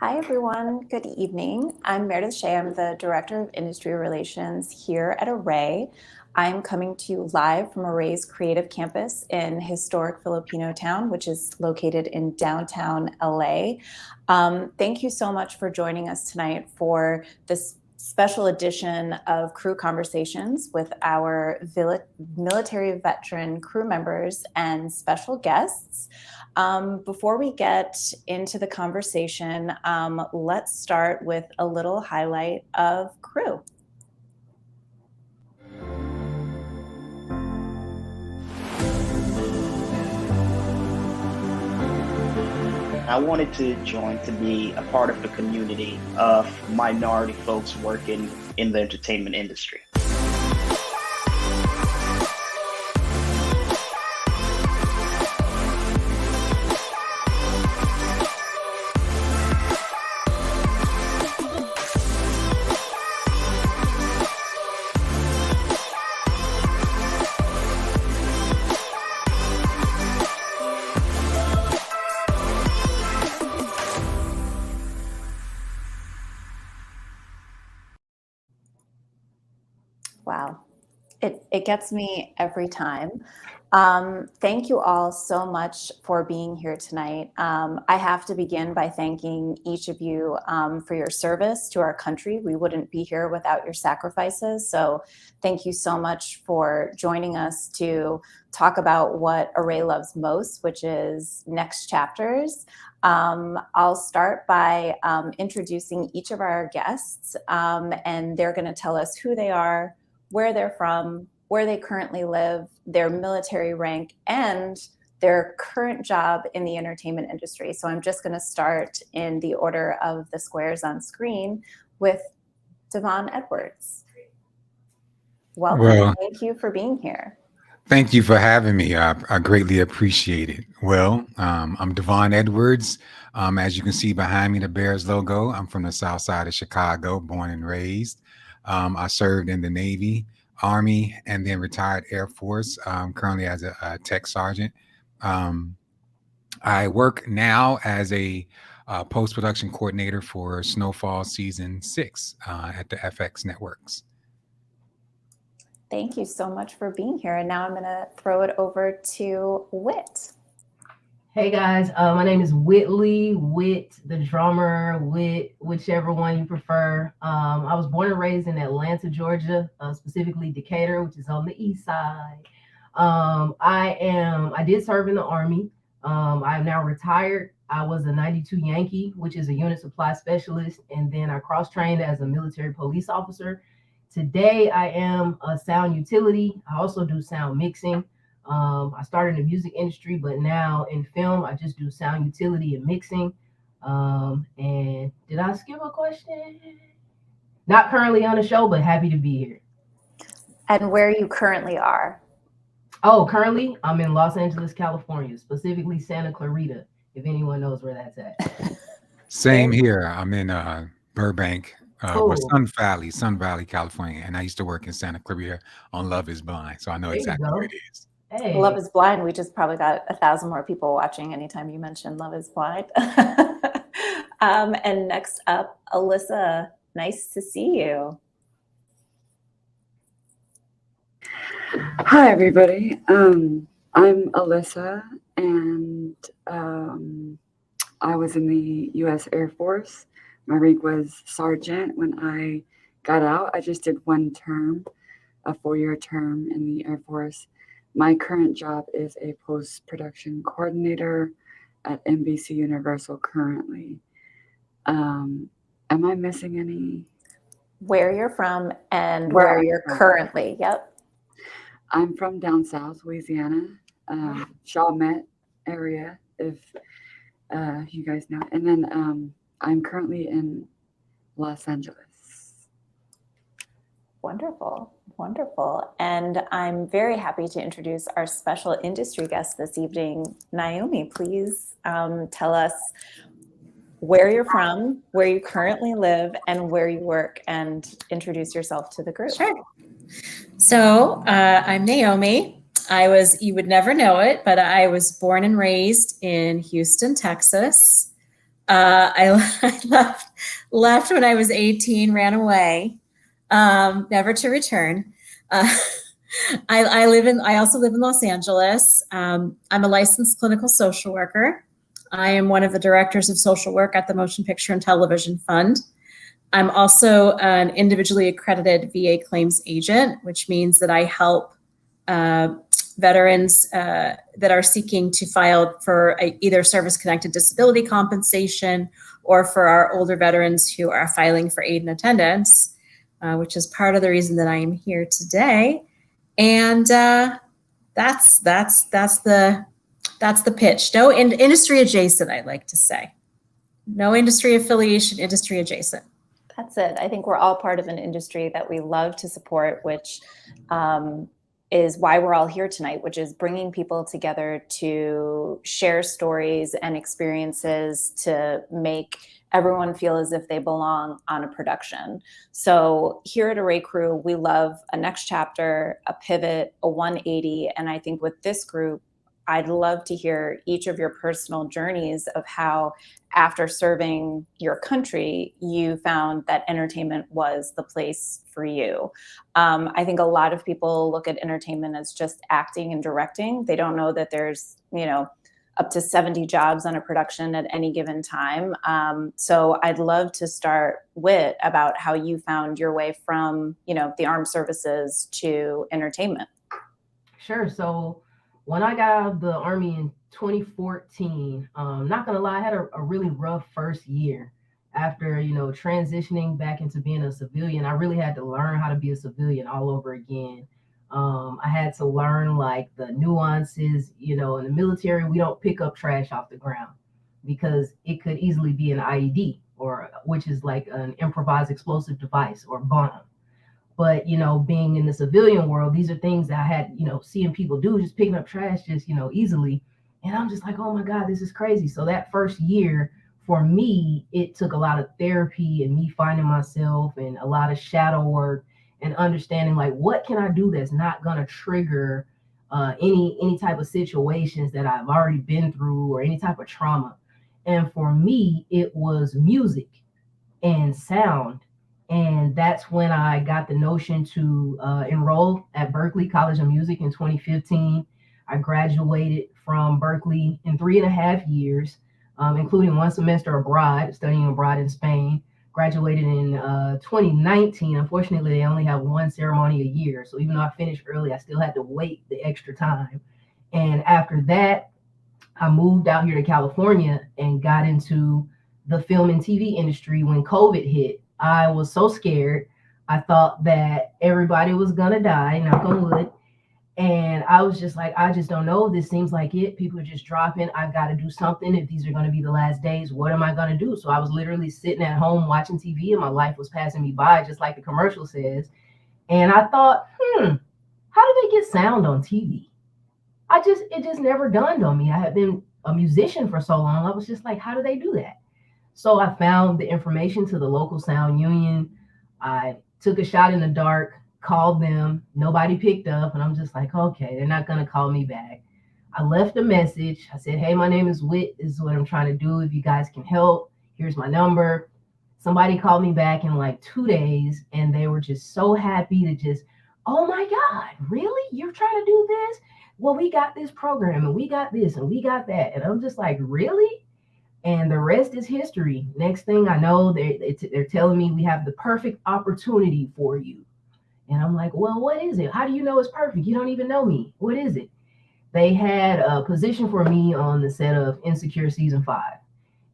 Hi, everyone. Good evening. I'm Meredith Shea. I'm the Director of Industry Relations here at Array. I'm coming to you live from Array's Creative Campus in historic Filipino Town, which is located in downtown LA. Thank you so much for joining us tonight for this special edition of Crew Conversations with our military veteran crew members and special guests. Before we get into the conversation, let's start with a little highlight of Crew. I wanted to join to be a part of the community of minority folks working in the entertainment industry. Wow, it gets me every time. Thank you all so much for being here tonight. I have to begin by thanking each of you for your service to our country. We wouldn't be here without your sacrifices. So thank you so much for joining us to talk about what Array loves most, which is next chapters. I'll start by introducing each of our guests, and they're going to tell us who they are, where they're from, where they currently live, their military rank, and their current job in the entertainment industry. So I'm just going to start in the order of the squares on screen with DEVON Edwards. Welcome. Well, thank you for being here. Thank you for having me. I greatly appreciate it. Well, I'm DEVON Edwards. As you can see behind me, the Bears logo. I'm from the south side of Chicago, born and raised. I served in the Navy, Army, and then retired Air Force, currently as a tech sergeant. I work now as a post-production coordinator for Snowfall Season 6 at the FX Networks. Thank you so much for being here. And now I'm going to throw it over to WHIT. Hey guys, my name is Whitley, WHIT, the drummer, WHIT, whichever one you prefer. I was born and raised in Atlanta, Georgia, specifically Decatur, which is on the east side. I did serve in the Army. I'm now retired. I was a 92 Yankee, which is a unit supply specialist, and then I cross-trained as a military police officer. Today, I am a sound utility. I also do sound mixing. I started in the music industry, but now in film, I just do sound utility and mixing. And did I skip a question? Not currently on the show, but happy to be here. And where you currently are? Oh, currently I'm in Los Angeles, California, specifically Santa Clarita, if anyone knows where that's at. Same here. I'm in Burbank, Sun Valley, California. And I used to work in Santa Clarita on Love is Blind. So I know exactly where it is. Hey. Love is Blind. We just probably got 1,000 more people watching anytime you mention Love is Blind. And next up, ALYSSA, nice to see you. Hi, everybody. I'm ALYSSA, and I was in the U.S. Air Force. My rank was sergeant. When I got out, I just did one term, a 4-year term in the Air Force. My current job is a post-production coordinator at NBC Universal currently. Am I missing any? Where you're from and where you're currently, yep. I'm from down south, Louisiana, Chalmette area, if you guys know. And then I'm currently in Los Angeles. Wonderful, wonderful. And I'm very happy to introduce our special industry guest this evening. NAOMI, please tell us where you're from, where you currently live, and where you work, and introduce yourself to the group. Sure. So I'm NAOMI. You would never know it, but I was born and raised in Houston, Texas. I left when I was 18, ran away, never to return. I also live in Los Angeles. I'm a licensed clinical social worker. I am one of the directors of social work at the Motion Picture and Television Fund. I'm also an individually accredited VA claims agent, which means that I help veterans that are seeking to file for either service-connected disability compensation or for our older veterans who are filing for aid and attendance, which is part of the reason that I am here today. And that's the pitch. No industry adjacent, I'd like to say. No industry affiliation, industry adjacent. That's it. I think we're all part of an industry that we love to support, which is why we're all here tonight, which is bringing people together to share stories and experiences to make everyone feel as if they belong on a production. So here at Array Crew, we love a next chapter, a pivot, a 180. And I think with this group, I'd love to hear each of your personal journeys of how, after serving your country, you found that entertainment was the place for you. I think a lot of people look at entertainment as just acting and directing. They don't know that there's, up to 70 jobs on a production at any given time. So I'd love to start with about how you found your way from, the armed services to entertainment. Sure. So when I got out of the Army in 2014, not gonna lie, I had a really rough first year. After, transitioning back into being a civilian, I really had to learn how to be a civilian all over again. I had to learn like the nuances, in the military, we don't pick up trash off the ground because it could easily be an IED, which is like an improvised explosive device or bomb. But, being in the civilian world, these are things that I had, seeing people do, just picking up trash, just, easily. And I'm just like, oh my God, this is crazy. So that first year for me, it took a lot of therapy and me finding myself and a lot of shadow work and understanding like, what can I do that's not going to trigger any type of situations that I've already been through or any type of trauma. And for me, it was music and sound. And that's when I got the notion to enroll at Berklee College of Music in 2015. I graduated from Berklee in 3.5 years, including 1 semester abroad, studying abroad in Spain. Graduated in 2019. Unfortunately, they only have 1 ceremony a year. So even though I finished early, I still had to wait the extra time. And after that, I moved out here to California and got into the film and TV industry when COVID hit. I was so scared. I thought that everybody was gonna die, knock on wood. And I was just like, I just don't know. This seems like it. People are just dropping. I've got to do something. If these are going to be the last days, what am I going to do? So I was literally sitting at home watching TV and my life was passing me by, just like the commercial says. And I thought, how do they get sound on TV? It just never dawned on me. I had been a musician for so long. I was just like, how do they do that? So I found the information to the local sound union. I took a shot in the dark, called them, nobody picked up, and I'm just like, okay, they're not gonna call me back. I left a message. I said, hey, my name is WHIT. This is what I'm trying to do. If you guys can help, here's my number. Somebody called me back in like 2 days, and they were just so happy to just, oh my God, really? You're trying to do this? Well, we got this program, and we got this, and we got that. And I'm just like, really? And the rest is history. Next thing I know, they're telling me we have the perfect opportunity for you. And I'm like, well, what is it? How do you know it's perfect? You don't even know me. What is it? They had a position for me on the set of Insecure season 5.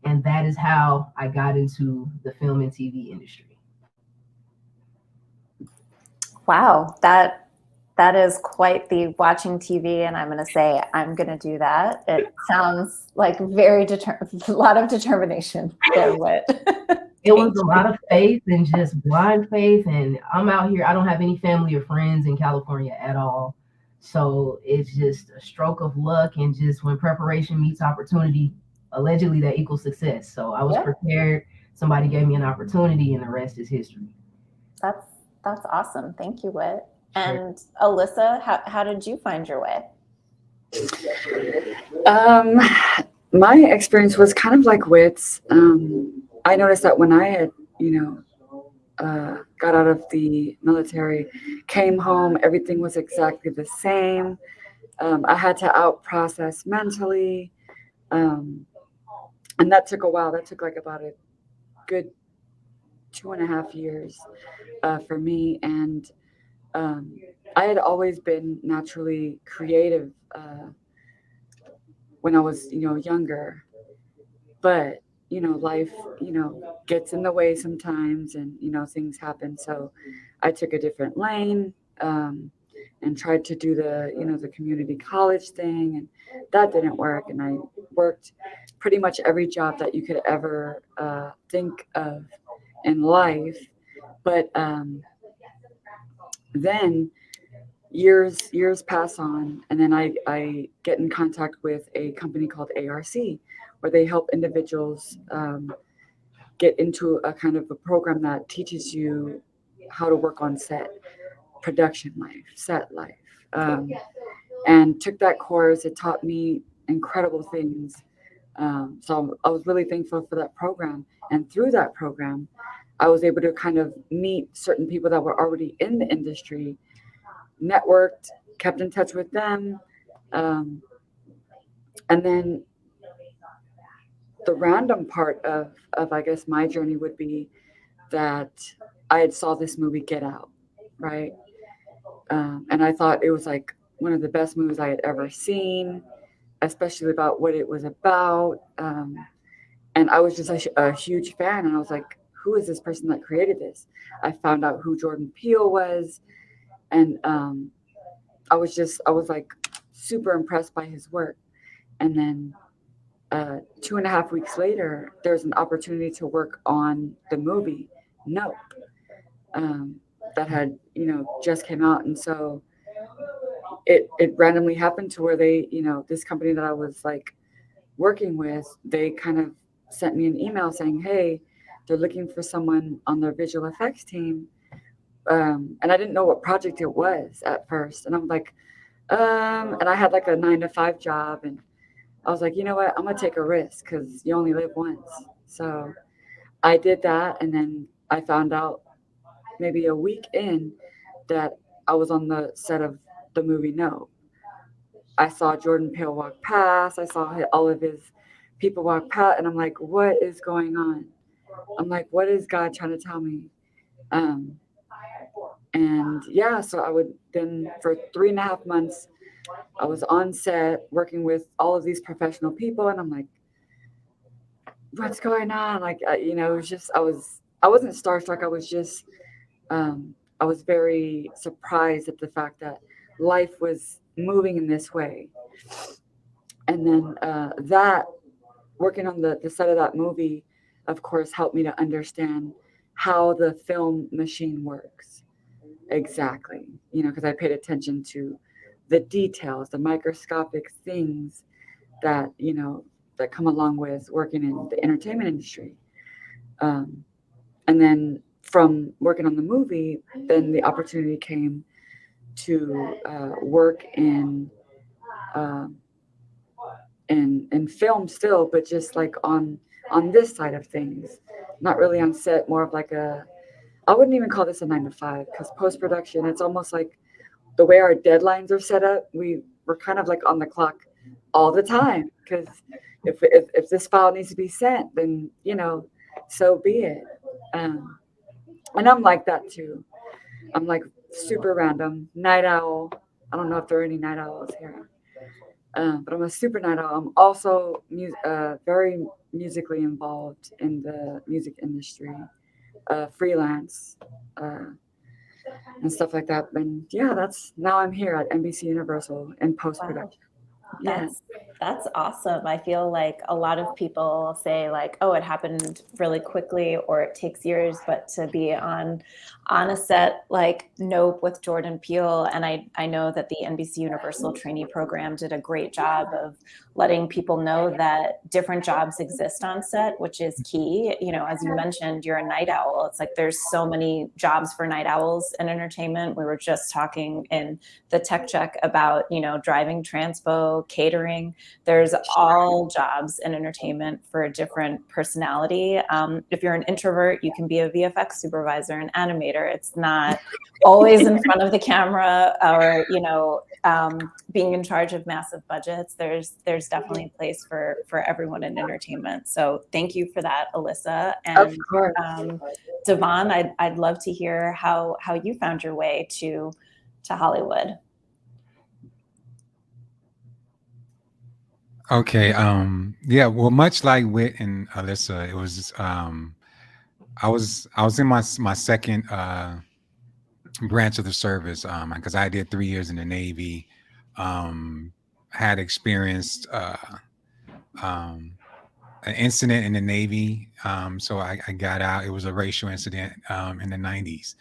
And that is how I got into the film and TV industry. Wow, that is quite the watching TV. And I'm going to say, I'm going to do that. It sounds like a lot of determination there, Whit. It was a lot of faith and just blind faith. And I'm out here. I don't have any family or friends in California at all. So it's just a stroke of luck. And just when preparation meets opportunity, allegedly that equals success. So I was prepared. Somebody gave me an opportunity and the rest is history. That's awesome. Thank you, Whit. And ALYSSA, how did you find your way? My experience was kind of like WHIT's. I noticed that when I had, got out of the military, came home, everything was exactly the same. I had to out-process mentally. And that took a while. That took like about a good 2.5 years for me. And I had always been naturally creative when I was, younger. But, life, gets in the way sometimes and, things happen. So I took a different lane and tried to do the community college thing. And that didn't work. And I worked pretty much every job that you could ever think of in life. But then years pass on, and then I get in contact with a company called ARC, where they help individuals get into a kind of a program that teaches you how to work on set, production life, set life. And took that course. It taught me incredible things. So I was really thankful for that program. And through that program, I was able to kind of meet certain people that were already in the industry, networked, kept in touch with them. And then the random part of I guess my journey would be that I had saw this movie Get Out, right? And I thought it was like one of the best movies I had ever seen, especially about what it was about. And I was just a huge fan, and I was like, who is this person that created this? I found out who Jordan Peele was, and I was like super impressed by his work. And then 2.5 weeks later, there's an opportunity to work on the movie Nope, that had just came out. And so it randomly happened to where they, this company that I was like working with, they kind of sent me an email saying, hey, they're looking for someone on their visual effects team. And I didn't know what project it was at first. And I'm like, and I had like a 9-to-5 job, and I was like, you know what, I'm gonna take a risk because you only live once. So I did that, and then I found out maybe a week in that I was on the set of the movie No. I saw Jordan Peele walk past. I saw all of his people walk past, and I'm like, what is going on? I'm like, what is God trying to tell me? And yeah, so I would then for 3.5 months, I was on set working with all of these professional people, and I'm like, what's going on? Like, it was just, I wasn't starstruck. I was just, I was very surprised at the fact that life was moving in this way. And then that working on the set of that movie, of course, helped me to understand how the film machine works. Exactly. Because I paid attention to the details, the microscopic things that, that come along with working in the entertainment industry. And then from working on the movie, then the opportunity came to work in film still, but just like on this side of things, not really on set, more of like I wouldn't even call this a 9-to-5, because post-production, it's almost like the way our deadlines are set up, we're kind of like on the clock all the time, because if this file needs to be sent, then, so be it. And I'm like that too. I'm like super random, night owl. I don't know if there are any night owls here. But I'm a super night owl. I'm also very musically involved in the music industry, freelance, and stuff like that. And yeah, now I'm here at NBC Universal in post-production. Wow. That's awesome. I feel like a lot of people say like, oh, it happened really quickly or it takes years, but to be on a set like Nope with Jordan Peele, and I know that the NBC Universal trainee program did a great job of letting people know that different jobs exist on set, which is key. You know, as you mentioned, you're a night owl. It's like there's so many jobs for night owls in entertainment. We were just talking in the tech check about, you know, driving transpo, catering. There's all jobs in entertainment for a different personality. If you're an introvert, you can be a VFX supervisor, an animator. It's not always in front of the camera or, you know, being in charge of massive budgets. There's definitely a place for everyone in entertainment. So thank you for that, Alyssa. And Of course. Devon, I'd love to hear how you found your way to Hollywood. Okay. Yeah. Well, much like Whit and Alyssa, it was I was in my second branch of the service because I did 3 years in the Navy. Had experienced an incident in the Navy, so I got out. It was a racial incident in the 90s.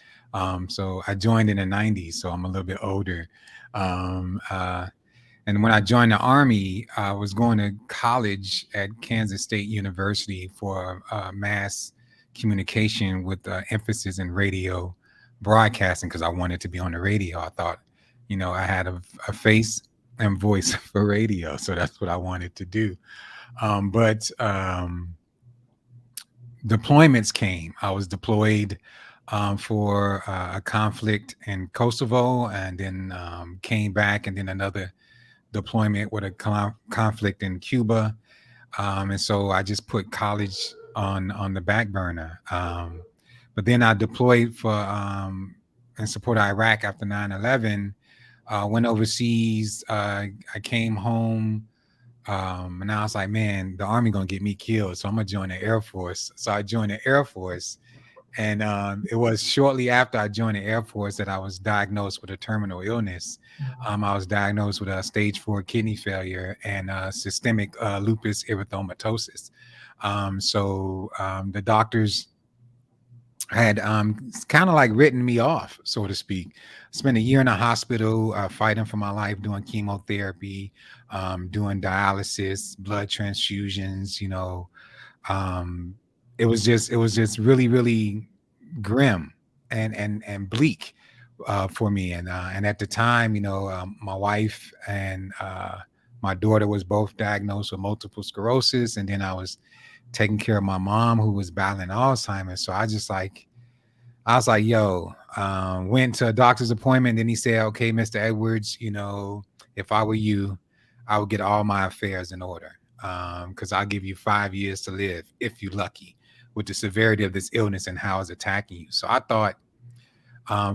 So I joined in the 90s, so I'm a little bit older. And when I joined the Army, I was going to college at Kansas State University for mass communication with emphasis in radio broadcasting because I wanted to be on the radio. I thought, you know, I had a face and voice for radio, so that's what I wanted to do. But deployments came. I was deployed for a conflict in Kosovo, and then came back, and then another deployment with a conflict in Cuba. And so I just put college on the back burner. But then I deployed for in support of Iraq after 9/11. Went overseas. I came home, and I was like, man, the Army gonna get me killed, so I'm gonna join the Air Force. So I joined the Air Force, and it was shortly after I joined the Air Force that I was diagnosed with a terminal illness. I was diagnosed with a stage 4 kidney failure and systemic lupus erythematosus. So the doctors had kind of like written me off, so to speak. Spent a year in a hospital fighting for my life, doing chemotherapy, doing dialysis, blood transfusions. You know, it was just really, really grim and bleak for me. And at the time, you know, my wife and my daughter was both diagnosed with multiple sclerosis, and then I was taking care of my mom who was battling Alzheimer's. So I was like, yo, went to a doctor's appointment. Then he said, okay, Mr. Edwards, you know, if I were you, I would get all my affairs in order. Because I'll give you 5 years to live if you're lucky with the severity of this illness and how it's attacking you. So I thought,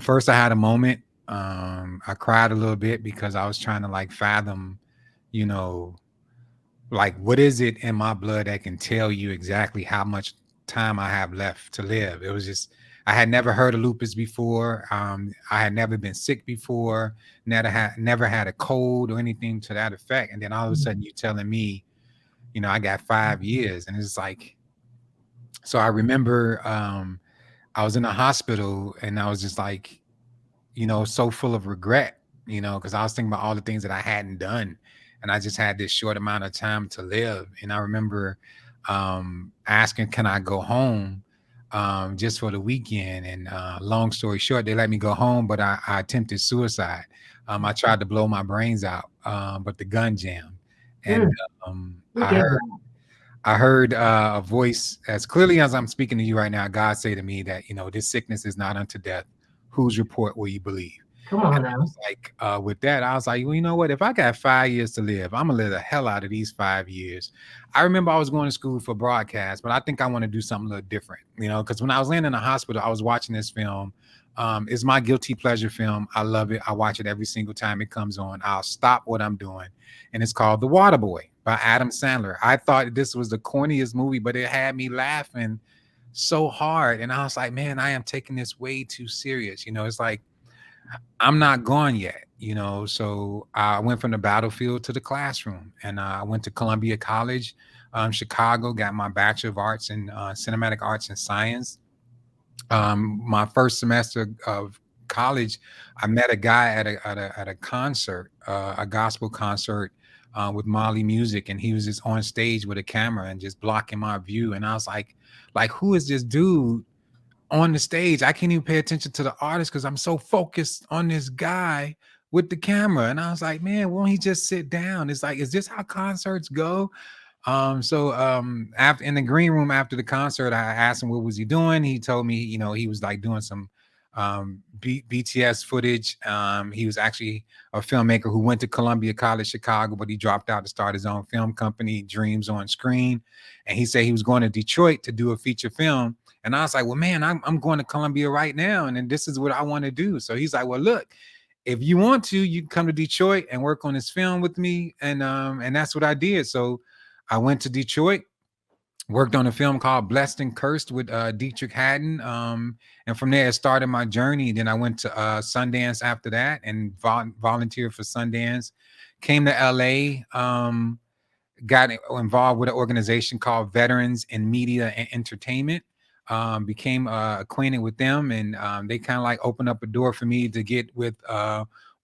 first I had a moment. I cried a little bit because I was trying to like fathom, you know, like, what is it in my blood that can tell you exactly how much time I have left to live? It was just, I had never heard of lupus before. I had never been sick before, never had a cold or anything to that effect. And then all of a sudden you're telling me, you know, I got 5 years. And it's like, so I remember I was in a hospital and I was just like, you know, so full of regret, you know, because I was thinking about all the things that I hadn't done. And I just had this short amount of time to live. And I remember asking, can I go home just for the weekend? And long story short, they let me go home, but I attempted suicide. I tried to blow my brains out, but the gun jammed. And I heard a voice as clearly as I'm speaking to you right now, God say to me that, you know, this sickness is not unto death. Whose report will you believe? Come on now. Like with that, I was like, well, you know what? If I got 5 years to live, I'm gonna live the hell out of these 5 years. I remember I was going to school for broadcast, but I think I want to do something a little different, you know, because when I was laying in the hospital, I was watching this film. It's my guilty pleasure film. I love it. I watch it every single time it comes on. I'll stop what I'm doing. And it's called The Waterboy by Adam Sandler. I thought this was the corniest movie, but it had me laughing so hard. And I was like, man, I am taking this way too serious. You know, it's like, I'm not gone yet, you know. So I went from the battlefield to the classroom, and I went to Columbia College, Chicago, got my Bachelor of Arts in Cinematic Arts and Science. My first semester of college, I met a guy at a concert, a gospel concert with Molly Music, and he was just on stage with a camera and just blocking my view. And I was like, who is this dude on the stage? I can't even pay attention to the artist because I'm so focused on this guy with the camera. And I was like, man, won't he just sit down? It's like, is this how concerts go? After in the green room after the concert, I asked him what was he doing. He told me, you know, he was like doing some BTS footage. He was actually a filmmaker who went to Columbia College Chicago, but he dropped out to start his own film company, Dreams on Screen. And he said he was going to Detroit to do a feature film. And I was like, well, man, I'm going to Columbia right now, and then this is what I want to do. So he's like, well, look, if you want to, you can come to Detroit and work on this film with me. And that's what I did. So I went to Detroit, worked on a film called Blessed and Cursed with Dietrich Haddon. And from there, it started my journey. Then I went to Sundance after that and volunteered for Sundance. Came to LA, got involved with an organization called Veterans in Media and Entertainment. Became acquainted with them, and they kind of like opened up a door for me to get with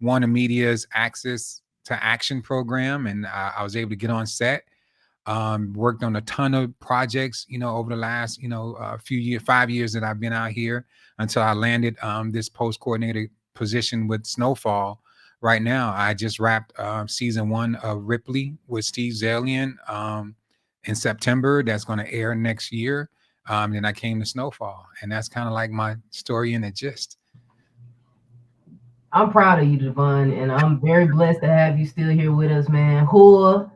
Warner Media's Access to Action program. And I was able to get on set. Worked on a ton of projects, you know, over the last, you know, few years, 5 years that I've been out here until I landed this post coordinator position with Snowfall. Right now, I just wrapped season 1 of Ripley with Steve Zalian in September. That's going to air next year. Then I came to Snowfall, and that's kind of like my story in a gist. I'm proud of you, Devon, and I'm very blessed to have you still here with us, man. So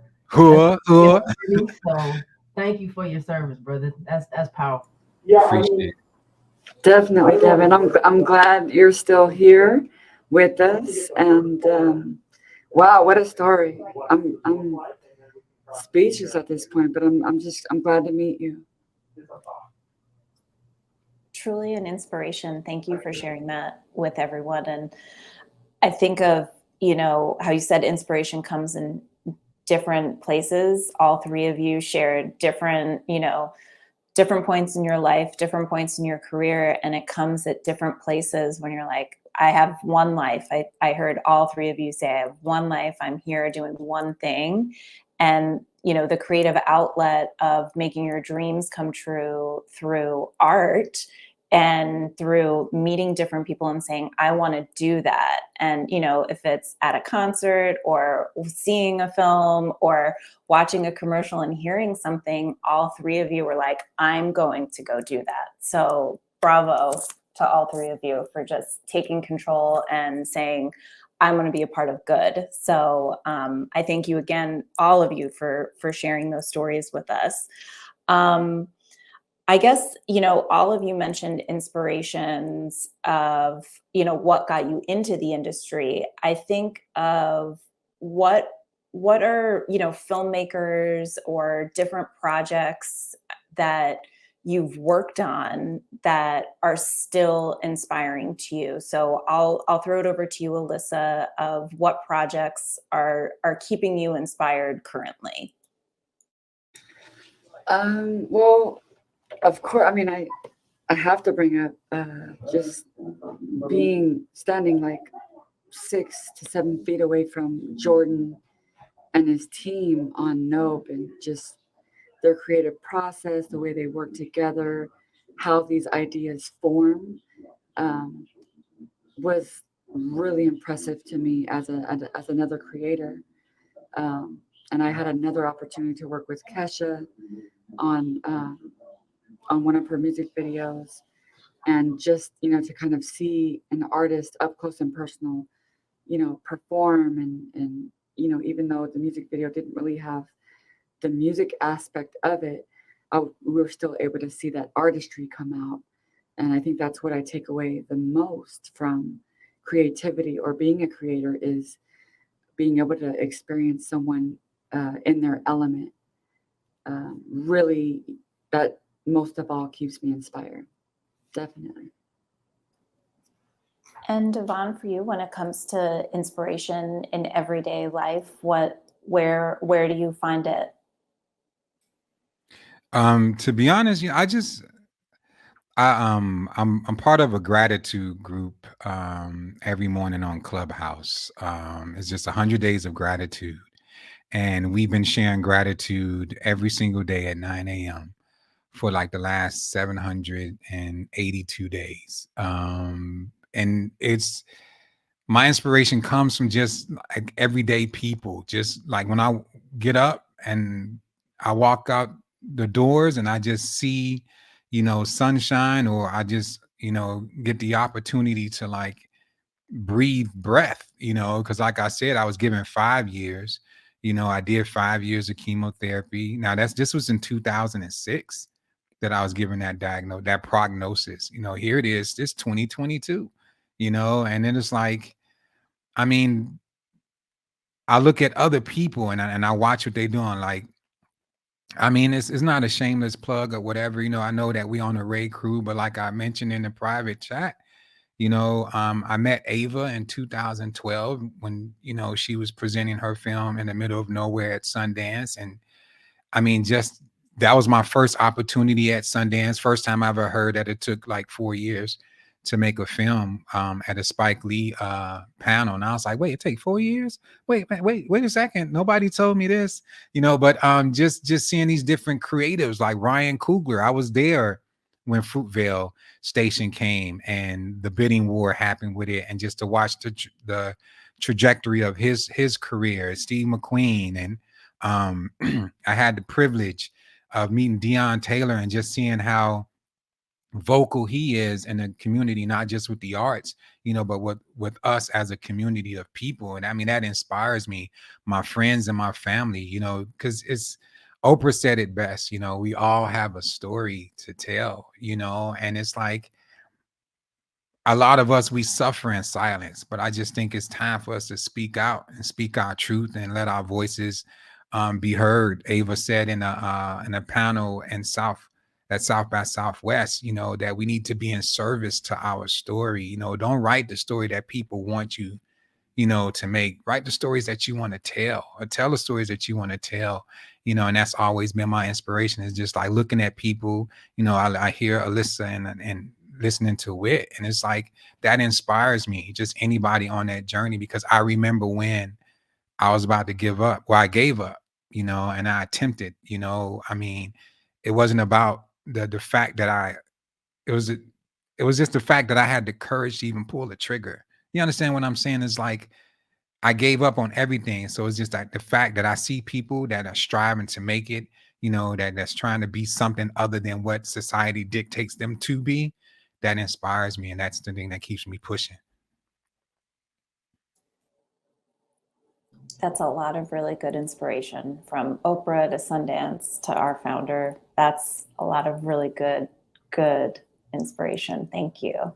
thank you for your service, brother. That's powerful. Yeah, Appreciate it. Definitely, Devin. I'm glad you're still here with us, and wow, what a story! I'm speechless at this point, but I'm glad to meet you. Truly an inspiration. Thank you for sharing that with everyone. And I think of, you know, how you said inspiration comes in different places. All three of you shared different, you know, different points in your life, different points in your career, and it comes at different places when you're like, I have one life. I heard all three of you say, I have one life. I'm here doing one thing. And, you know, the creative outlet of making your dreams come true through art and through meeting different people and saying, I want to do that. And, you know, if it's at a concert or seeing a film or watching a commercial and hearing something, all three of you were like, I'm going to go do that. So bravo to all three of you for just taking control and saying, I'm going to be a part of good. So I thank you again, all of you, for sharing those stories with us. I guess, you know, all of you mentioned inspirations of, you know, what got you into the industry. I think of what are, you know, filmmakers or different projects that you've worked on that are still inspiring to you. So I'll throw it over to you, Alyssa, of what projects are keeping you inspired currently. Well, of course, I mean, I have to bring up just standing like 6 to 7 feet away from Jordan and his team on Nope, and just their creative process, the way they work together, how these ideas form, was really impressive to me as another creator. And I had another opportunity to work with Kesha on one of her music videos, and just, you know, to kind of see an artist up close and personal, you know, perform, and you know, even though the music video didn't really have the music aspect of it, we were still able to see that artistry come out. And I think that's what I take away the most from creativity or being a creator, is being able to experience someone in their element. Really, that most of all keeps me inspired. Definitely. And Devon, for you, when it comes to inspiration in everyday life, where do you find it? To be honest, you know, I'm part of a gratitude group every morning on Clubhouse. It's just 100 days of gratitude. And we've been sharing gratitude every single day at 9 a.m. for like the last 782 days. And it's, my inspiration comes from just like everyday people. Just like when I get up and I walk out the doors and I just see, sunshine, or I just, get the opportunity to like breathe breath, because like I said, I was given 5 years. I did 5 years of chemotherapy. Now this was in 2006 that I was given that prognosis. Here it is, this 2022, and then it's like, I mean, I look at other people and I watch what they're doing. Like, I mean, it's not a shameless plug or whatever. I know that we on a raid crew, but like I mentioned in the private chat, I met Ava in 2012 when, she was presenting her film in the middle of nowhere at Sundance. And I mean, just that was my first opportunity at Sundance. First time I ever heard that it took like 4 years to make a film at a Spike Lee panel. And I was like, wait, it take 4 years? Wait a second. Nobody told me this, but just seeing these different creatives like Ryan Coogler. I was there when Fruitvale Station came and the bidding war happened with it. And just to watch the trajectory of his career, Steve McQueen. And I had the privilege of meeting Deion Taylor and just seeing how vocal he is in the community, not just with the arts, but with us as a community of people. And I mean, that inspires me, my friends and my family, because it's, Oprah said it best, we all have a story to tell, and it's like, a lot of us, we suffer in silence, but I just think it's time for us to speak out and speak our truth and let our voices be heard. Ava said in a panel in South by Southwest, that we need to be in service to our story. Don't write the story that people want you, to make. Write the stories that you want to tell, or tell the stories that you want to tell, and that's always been my inspiration, is just like looking at people. I hear ALYSSA and listening to WHIT, and it's like, that inspires me, just anybody on that journey, because I remember when I was about to give up. Well, I gave up, and I attempted, I mean, it wasn't about the fact that it was just the fact that I had the courage to even pull the trigger. You understand what I'm saying? It's like, I gave up on everything. So it's just like the fact that I see people that are striving to make it, that's trying to be something other than what society dictates them to be, that inspires me. And that's the thing that keeps me pushing. That's a lot of really good inspiration, from Oprah to Sundance to our founder. That's a lot of really good inspiration. Thank you.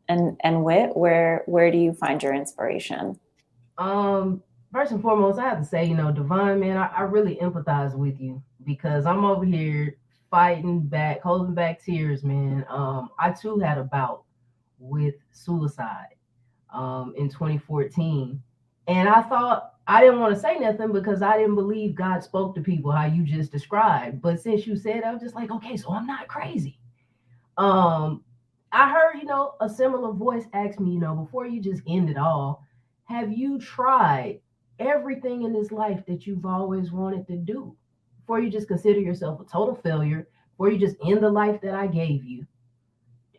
And WHIT, where do you find your inspiration? First and foremost, I have to say, DEVON, man, I really empathize with you, because I'm over here fighting back, holding back tears, man. I too had a bout with suicide in 2014. And I thought, I didn't want to say nothing because I didn't believe God spoke to people how you just described. But since you said, I was just like, okay, so I'm not crazy. I heard, a similar voice ask me, before you just end it all, have you tried everything in this life that you've always wanted to do? Before you just consider yourself a total failure, before you just end the life that I gave you,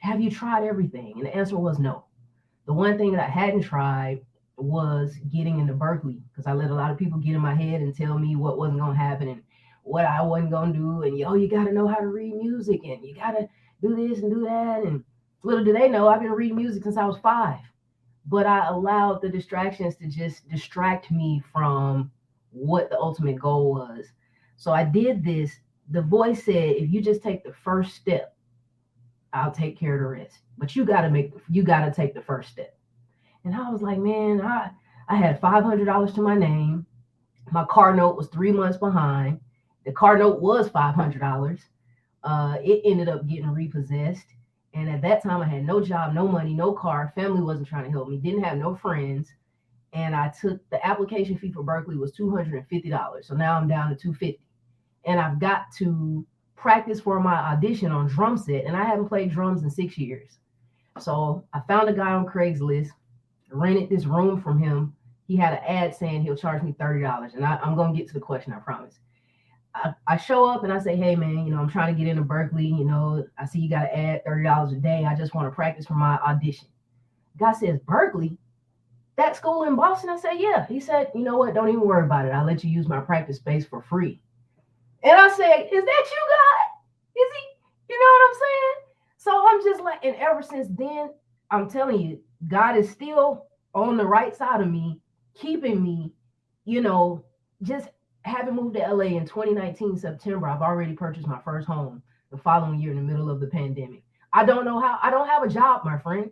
have you tried everything? And the answer was no. The one thing that I hadn't tried was getting into Berkeley, because I let a lot of people get in my head and tell me what wasn't going to happen and what I wasn't going to do. And, you got to know how to read music, and you got to do this and do that. And little do they know, I've been reading music since I was 5. But I allowed the distractions to just distract me from what the ultimate goal was. So I did this. The voice said, if you just take the first step, I'll take care of the rest. But you got to take the first step. And I was like, man, I had $500 to my name. My car note was 3 months behind. The car note was $500. It ended up getting repossessed. And at that time, I had no job, no money, no car. Family wasn't trying to help me. Didn't have no friends. And I took the application fee for Berkeley was $250. So now I'm down to $250. And I've got to practice for my audition on drum set. And I haven't played drums in 6 years. So I found a guy on Craigslist, rented this room from him, he had an ad saying he'll charge me $30. And I'm going to get to the question, I promise. I show up and I say, hey, man, you know, I'm trying to get into Berkeley. You know, I see you got to add $30 a day. I just want to practice for my audition. Guy says, Berkeley? That school in Boston? I said, yeah. He said, you know what? Don't even worry about it. I'll let you use my practice space for free. And I said, is that you, God? Is he? You know what I'm saying? So I'm just like, and ever since then, I'm telling you, God is still on the right side of me, keeping me, you know, just having moved to LA in 2019, September. I've already purchased my first home the following year in the middle of the pandemic. I don't know how. I don't have a job, my friend.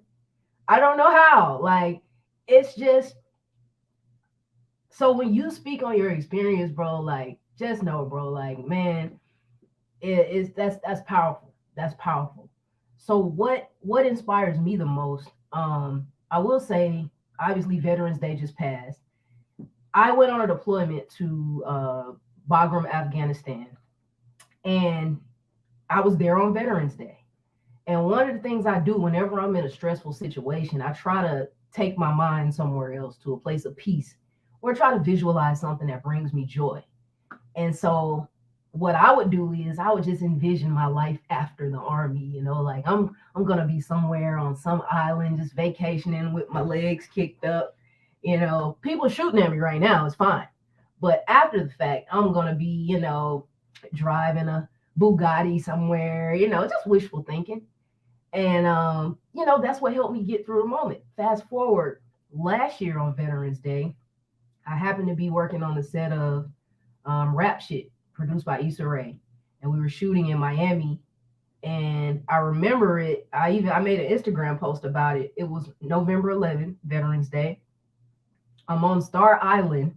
I don't know how. Like, it's just, so when you speak on your experience, bro, like, just know, bro, like, man, that's powerful. That's powerful. So what inspires me the most? I will say, obviously, Veterans Day just passed. I went on a deployment to Bagram, Afghanistan, and I was there on Veterans Day. And one of the things I do whenever I'm in a stressful situation, I try to take my mind somewhere else, to a place of peace, or try to visualize something that brings me joy. And so what I would do is I would just envision my life after the Army, you know, like I'm going to be somewhere on some island, just vacationing with my legs kicked up. You know, people shooting at me right now, it's fine. But after the fact, I'm going to be, you know, driving a Bugatti somewhere, you know, just wishful thinking. And, you know, that's what helped me get through the moment. Fast forward, last year on Veterans Day, I happened to be working on the set of Rap Shit, produced by Issa Rae. And we were shooting in Miami. And I remember it. I made an Instagram post about it. It was November 11th, Veterans Day. I'm on Star Island,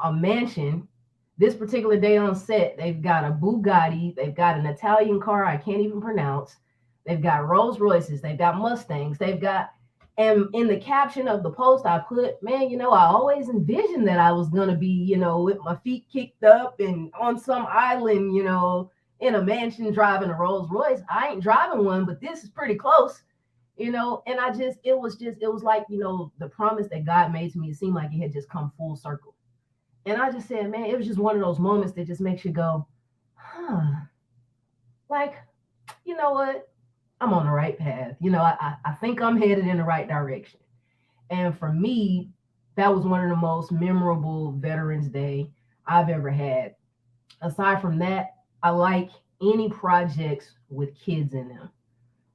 a mansion. This particular day on set, they've got a Bugatti. They've got an Italian car I can't even pronounce. They've got Rolls Royces. They've got Mustangs. They've got, and in the caption of the post, I put, man, you know, I always envisioned that I was going to be, you know, with my feet kicked up and on some island, you know, in a mansion driving a Rolls Royce. I ain't driving one, but this is pretty close. You know, and it was like, you know, the promise that God made to me, it seemed like it had just come full circle. And I just said, man, it was just one of those moments that just makes you go, huh, like, you know what? I'm on the right path. You know, I think I'm headed in the right direction. And for me, that was one of the most memorable Veterans Day I've ever had. Aside from that, I like any projects with kids in them,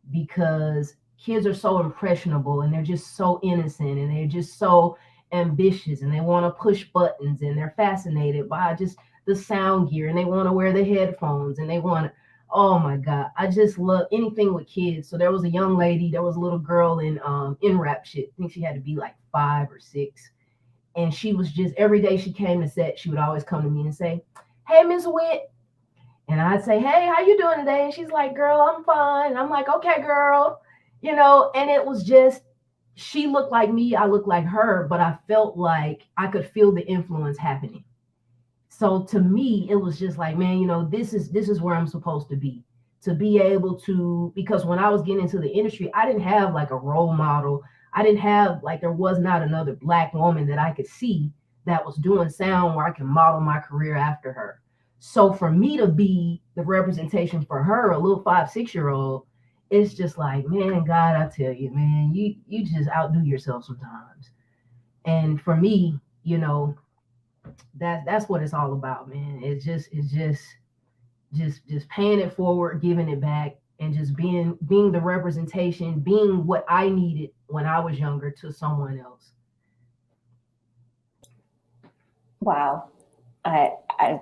because kids are so impressionable and they're just so innocent and they're just so ambitious and they want to push buttons and they're fascinated by just the sound gear and they want to wear the headphones and they want to, oh my God, I just love anything with kids. So there was a young lady, there was a little girl in Rap Shit. I think she had to be like 5 or 6. And she was just, every day she came to set, she would always come to me and say, hey, Ms. WHIT. And I'd say, hey, how you doing today? And she's like, girl, I'm fine. And I'm like, okay, girl. You know, and it was just, she looked like me, I looked like her, but I felt like I could feel the influence happening. So to me, it was just like, man, you know, this is where I'm supposed to be able to, because when I was getting into the industry, I didn't have like a role model. I didn't have, like, there was not another Black woman that I could see that was doing sound where I can model my career after her. So for me to be the representation for her, a little 5, 6-year-old, it's just like, man, God, I tell you, man, you just outdo yourself sometimes. And for me, you know, that's what it's all about, man. It's just paying it forward, giving it back, and just being the representation, being what I needed when I was younger to someone else. Wow. I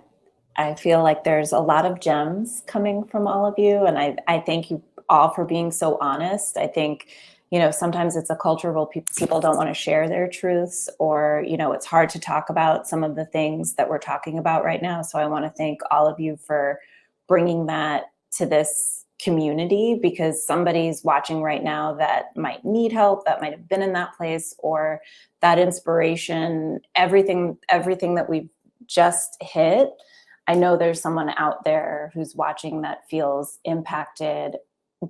feel like there's a lot of gems coming from all of you. And I thank you all for being so honest. I think, you know, sometimes it's a culture where people don't want to share their truths, or, you know, it's hard to talk about some of the things that we're talking about right now. So I want to thank all of you for bringing that to this community, because somebody's watching right now that might need help, that might have been in that place, or that inspiration, everything that we've just hit. I know there's someone out there who's watching that feels impacted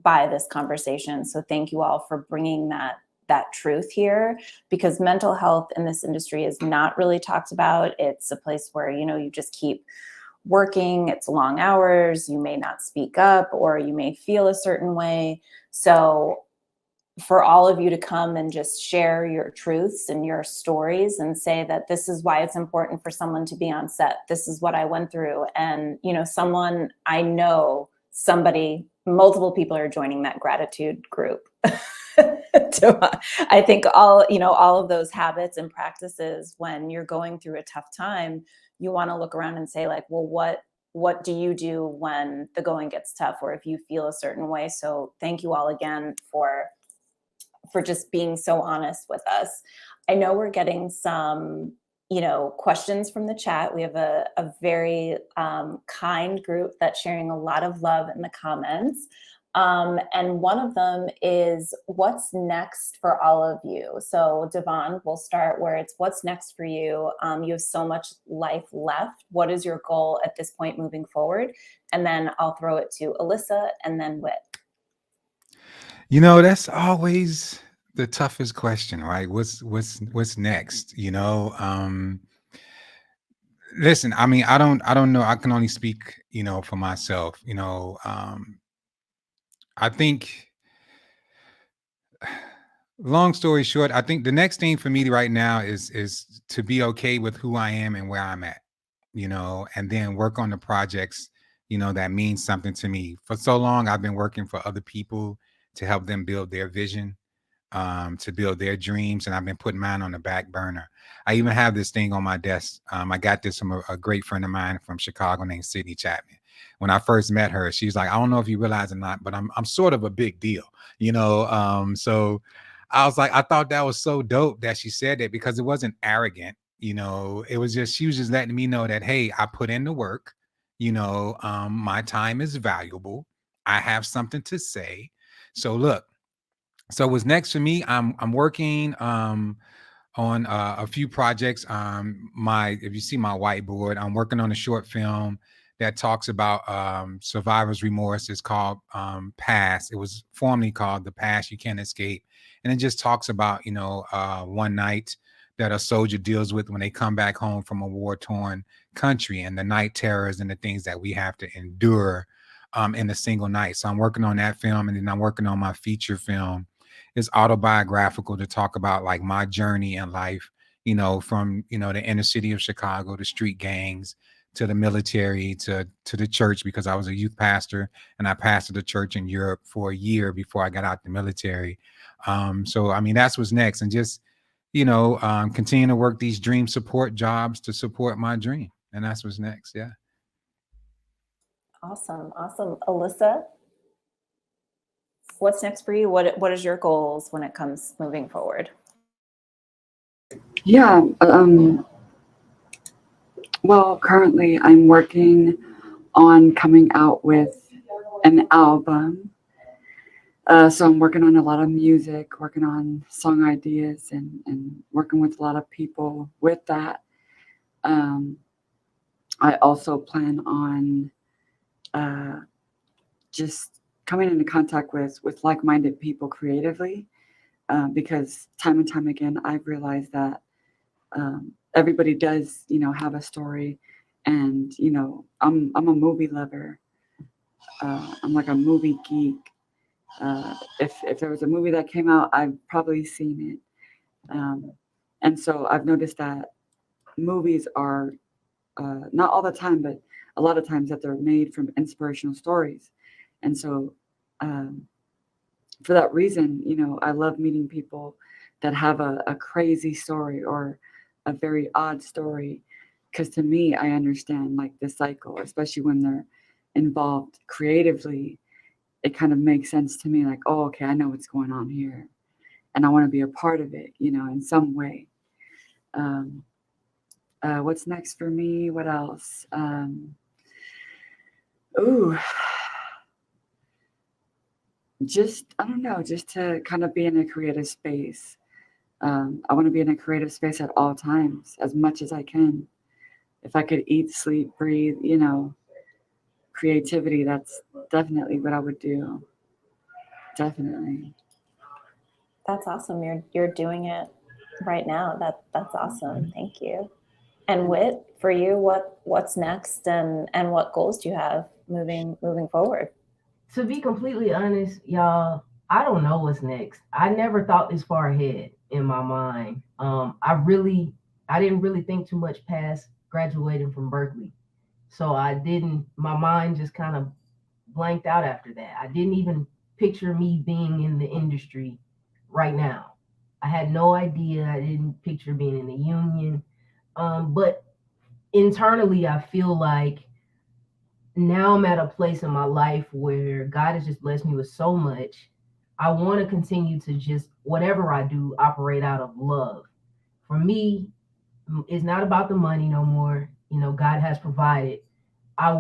by this conversation. So thank you all for bringing that that truth here, because mental health in this industry is not really talked about. It's a place where, you know, you just keep working, it's long hours, you may not speak up, or you may feel a certain way. So for all of you to come and just share your truths and your stories and say that this is why it's important for someone to be on set. This is what I went through. And, you know, I know multiple people are joining that gratitude group. I think all of those habits and practices, when you're going through a tough time, you want to look around and say like, well, what do you do when the going gets tough, or if you feel a certain way? So thank you all again for just being so honest with us. I know we're getting some, questions from the chat. We have a very kind group that's sharing a lot of love in the comments. And one of them is, what's next for all of you? So Devon, we'll start where it's, what's next for you? You have so much life left. What is your goal at this point moving forward? And then I'll throw it to Alyssa and then Whit. You know, that's always the toughest question, right? What's next? Listen, I mean, I don't know. I can only speak, for myself. I think, long story short, I think the next thing for me right now is to be okay with who I am and where I'm at, and then work on the projects, that means something to me. For so long, I've been working for other people to help them build their vision, to build their dreams, and I've been putting mine on the back burner. I even have this thing on my desk. I got this from a great friend of mine from Chicago named Sydney Chapman. When I first met her, she's like, I don't know if you realize or not, but I'm sort of a big deal, so I was like, I thought that was so dope that she said that, because it wasn't arrogant, it was just, she was just letting me know that, hey, I put in the work, my time is valuable. I have something to say. So look, so what's next for me, I'm working on a few projects. If you see my whiteboard, I'm working on a short film that talks about survivor's remorse. It's called Past. It was formerly called The Past You Can't Escape. And it just talks about, one night that a soldier deals with when they come back home from a war-torn country, and the night terrors and the things that we have to endure in a single night. So I'm working on that film, and then I'm working on my feature film. It's autobiographical, to talk about like my journey in life, from, the inner city of Chicago, the street gangs, to the military, to the church, because I was a youth pastor and I pastored a church in Europe for a year before I got out the military. So, I mean, that's what's next. And just, continue to work these dream support jobs to support my dream. And that's what's next. Yeah. Awesome. Alyssa, what's next for you? What is your goals when it comes moving forward? Yeah. Well, currently I'm working on coming out with an album. So I'm working on a lot of music, working on song ideas, and working with a lot of people with that. I also plan on just coming into contact with like-minded people creatively, because time and time again, I've realized that everybody does, have a story, and I'm a movie lover. I'm like a movie geek. If there was a movie that came out, I've probably seen it. And so I've noticed that movies are not all the time, but a lot of times that they're made from inspirational stories. And so for that reason, I love meeting people that have a crazy story or a very odd story, because to me, I understand like the cycle, especially when they're involved creatively. It kind of makes sense to me, like, oh, okay, I know what's going on here, and I want to be a part of it, in some way. What's next for me? What else? Just, I don't know, just to kind of be in a creative space. I want to be in a creative space at all times, as much as I can. If I could eat, sleep, breathe, creativity, that's definitely what I would do. Definitely. That's awesome. You're doing it right now. That's awesome. Thank you. And Whit, for you, what's next, and what goals do you have moving forward? To be completely honest, y'all, I don't know what's next. I never thought this far ahead in my mind. I didn't really think too much past graduating from Berkeley. So my mind just kind of blanked out after that. I didn't even picture me being in the industry right now. I had no idea. I didn't picture being in the union. But internally, I feel like now I'm at a place in my life where God has just blessed me with so much. I want to continue to just, whatever I do, operate out of love. For me, it's not about the money no more. God has provided. I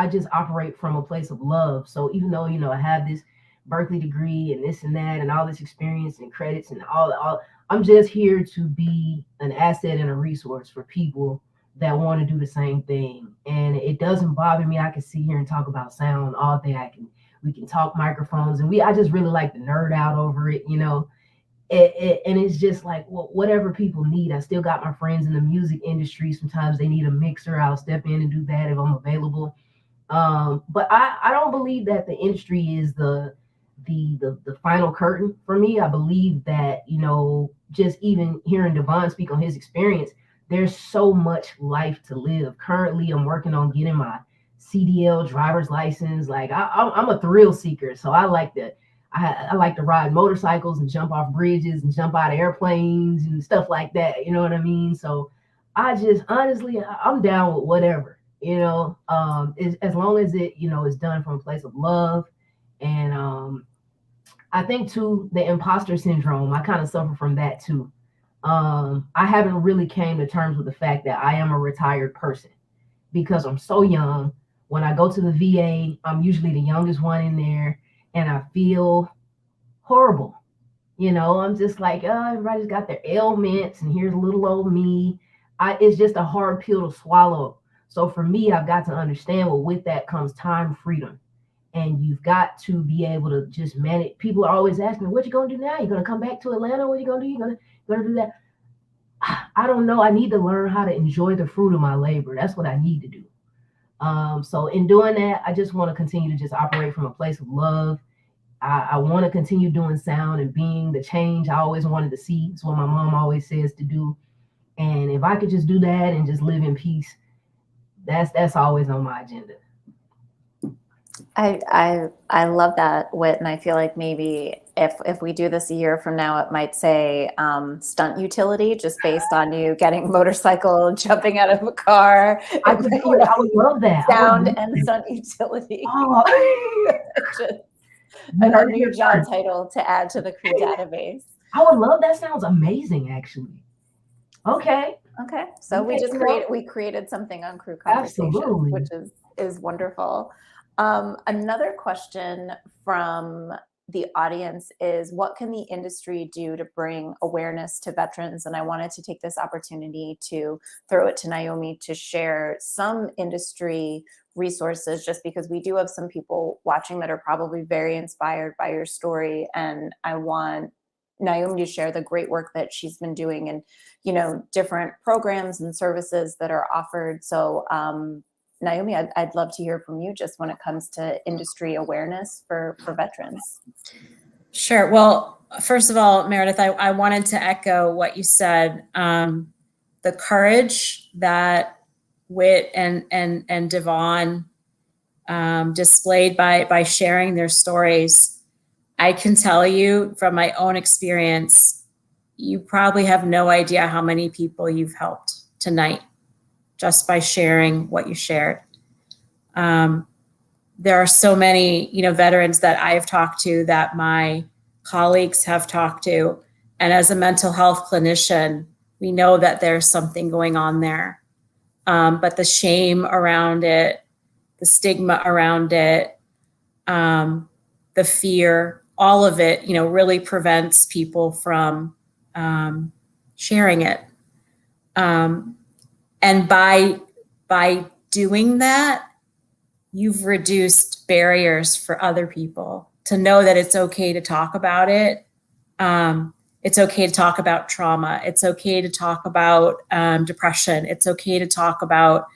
just operate from a place of love. So even though, I have this Berkeley degree and this and that and all this experience and credits and all, I'm just here to be an asset and a resource for people that want to do the same thing. And it doesn't bother me. I can sit here and talk about sound all day. We can talk microphones, and I just really like to nerd out over it, and it's just like, well, whatever people need. I still got my friends in the music industry. Sometimes they need a mixer. I'll step in and do that if I'm available. But I don't believe that the industry is the final curtain for me. I believe that, just even hearing Devon speak on his experience, there's so much life to live. Currently, I'm working on getting my CDL driver's license. Like I'm a thrill seeker, so I like to ride motorcycles and jump off bridges and jump out of airplanes and stuff like that. You know what I mean? So I just honestly, I'm down with whatever. As long as it is done from a place of love. And I think too, the imposter syndrome, I kind of suffer from that too. I haven't really came to terms with the fact that I am a retired person because I'm so young. When I go to the VA, I'm usually the youngest one in there, and I feel horrible. I'm just like, oh, everybody's got their ailments, and here's little old me. It's just a hard pill to swallow. So for me, I've got to understand, well, with that comes time freedom. And you've got to be able to just manage. People are always asking, what you going to do now? You going to come back to Atlanta? What you going to do? You going to do that? I don't know. I need to learn how to enjoy the fruit of my labor. That's what I need to do. So in doing that, I just want to continue to just operate from a place of love. I want to continue doing sound and being the change I always wanted to see. It's what my mom always says to do. And if I could just do that and just live in peace, that's always on my agenda. I love that, Whit, and I feel like maybe if we do this a year from now, it might say stunt utility, just based on you getting a motorcycle, jumping out of a car. I would love that. Sound and stunt utility. Oh. Just a new job title to add to the crew database. I would love that. Sounds amazing, actually. Okay. So we created something on Crew Conversations, which is wonderful. Another question from the audience is, what can the industry do to bring awareness to veterans? And I wanted to take this opportunity to throw it to Naomi to share some industry resources, just because we do have some people watching that are probably very inspired by your story. And I want Naomi to share the great work that she's been doing and, different programs and services that are offered. So, Naomi, I'd love to hear from you just when it comes to industry awareness for veterans. Sure. Well, first of all, Meredith, I wanted to echo what you said. The courage that WHIT and DEVON displayed by sharing their stories. I can tell you from my own experience, you probably have no idea how many people you've helped tonight just by sharing what you shared. There are so many, veterans that I've talked to, that my colleagues have talked to. And as a mental health clinician, we know that there's something going on there. But the shame around it, the stigma around it, the fear, all of it, really prevents people from sharing it. And by doing that, you've reduced barriers for other people to know that it's okay to talk about it. It's okay to talk about trauma. It's okay to talk about depression. It's okay to talk about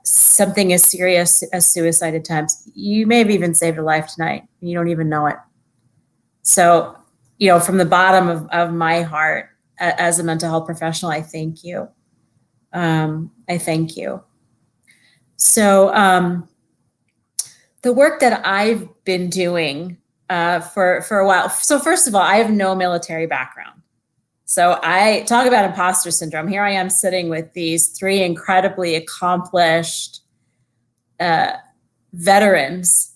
something as serious as suicide attempts. You may have even saved a life tonight, and you don't even know it. So, you know, from the bottom of my heart, as a mental health professional, I thank you. I thank you. So the work that I've been doing for a while. So first of all, I have no military background. So I talk about imposter syndrome. Here I am sitting with these 3 incredibly accomplished veterans.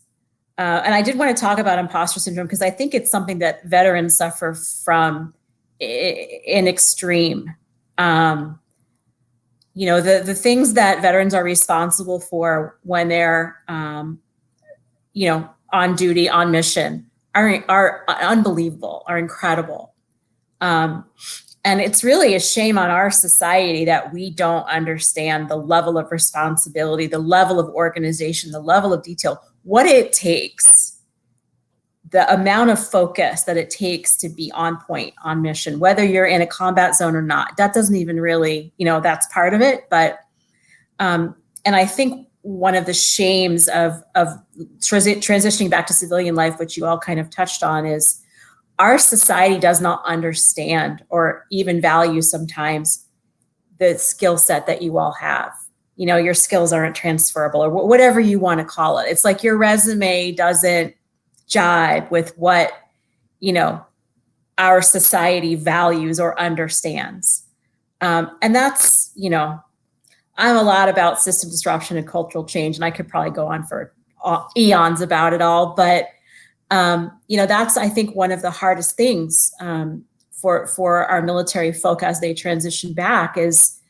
And I did want to talk about imposter syndrome because I think it's something that veterans suffer from in extreme. You know, the things that veterans are responsible for when they're, you know, on duty, on mission are unbelievable, are incredible. And it's really a shame on our society that we don't understand the level of responsibility, the level of organization, the level of detail, what it takes, the amount of focus that it takes to be on point, on mission, whether you're in a combat zone or not. That doesn't even really, you know, that's part of it. But, and I think one of the shames of transitioning back to civilian life, which you all kind of touched on, is our society does not understand or even value sometimes the skill set that you all have. You know, your skills aren't transferable or whatever you want to call it. It's like your resume doesn't jibe with what, you know, our society values or understands. And that's, you know, I'm a lot about system disruption and cultural change, and I could probably go on for eons about it all. But, you know, that's, I think, one of the hardest things for our military folk as they transition back is,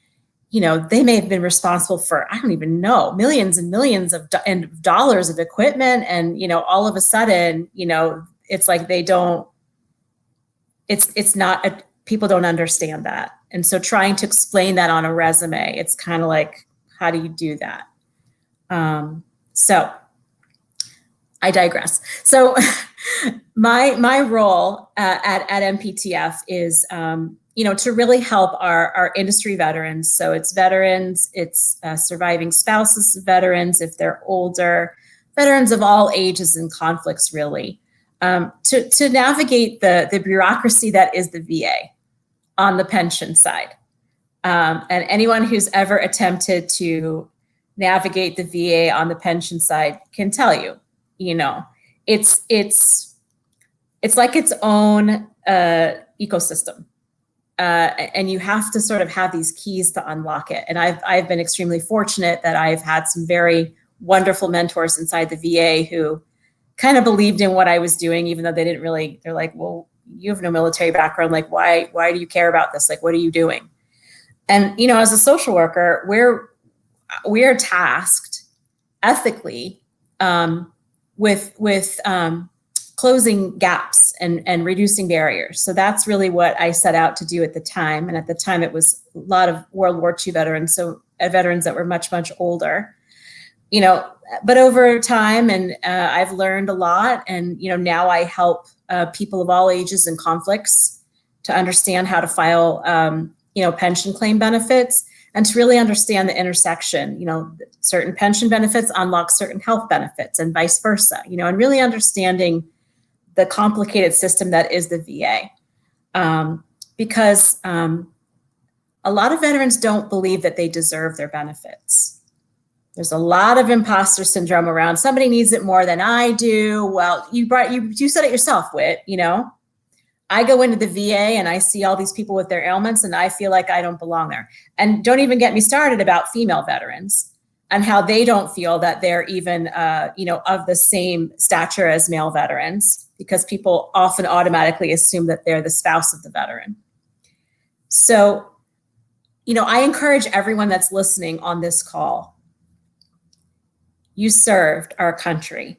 you know, they may have been responsible for, I don't even know, millions and millions of dollars of equipment. And, you know, all of a sudden, you know, it's like they don't, it's not, people don't understand that. And so trying to explain that on a resume, it's kind of like, how do you do that? So I digress. So my role at MPTF is, you know, to really help our industry veterans. So it's veterans, it's surviving spouses of veterans, if they're older, veterans of all ages and conflicts, really, to navigate the bureaucracy that is the VA on the pension side. And anyone who's ever attempted to navigate the VA on the pension side can tell you, you know, it's like its own ecosystem. And you have to sort of have these keys to unlock it. And I've been extremely fortunate that I've had some very wonderful mentors inside the VA who kind of believed in what I was doing, even though they didn't really, they're like, well, you have no military background. Like, why do you care about this? Like, what are you doing? And, you know, as a social worker, we're tasked ethically with closing gaps and reducing barriers. So that's really what I set out to do at the time. And at the time, it was a lot of World War II veterans, so veterans that were much, much older. You know, but over time, and I've learned a lot. And, you know, now I help people of all ages and conflicts to understand how to file, you know, pension claim benefits, and to really understand the intersection. You know, certain pension benefits unlock certain health benefits and vice versa, you know, and really understanding the complicated system that is the VA. Because a lot of veterans don't believe that they deserve their benefits. There's a lot of imposter syndrome around. Somebody needs it more than I do. Well, you said it yourself, Whit, you know. I go into the VA and I see all these people with their ailments and I feel like I don't belong there. And don't even get me started about female veterans and how they don't feel that they're even, you know, of the same stature as male veterans, because people often automatically assume that they're the spouse of the veteran. So, you know, I encourage everyone that's listening on this call. You served our country.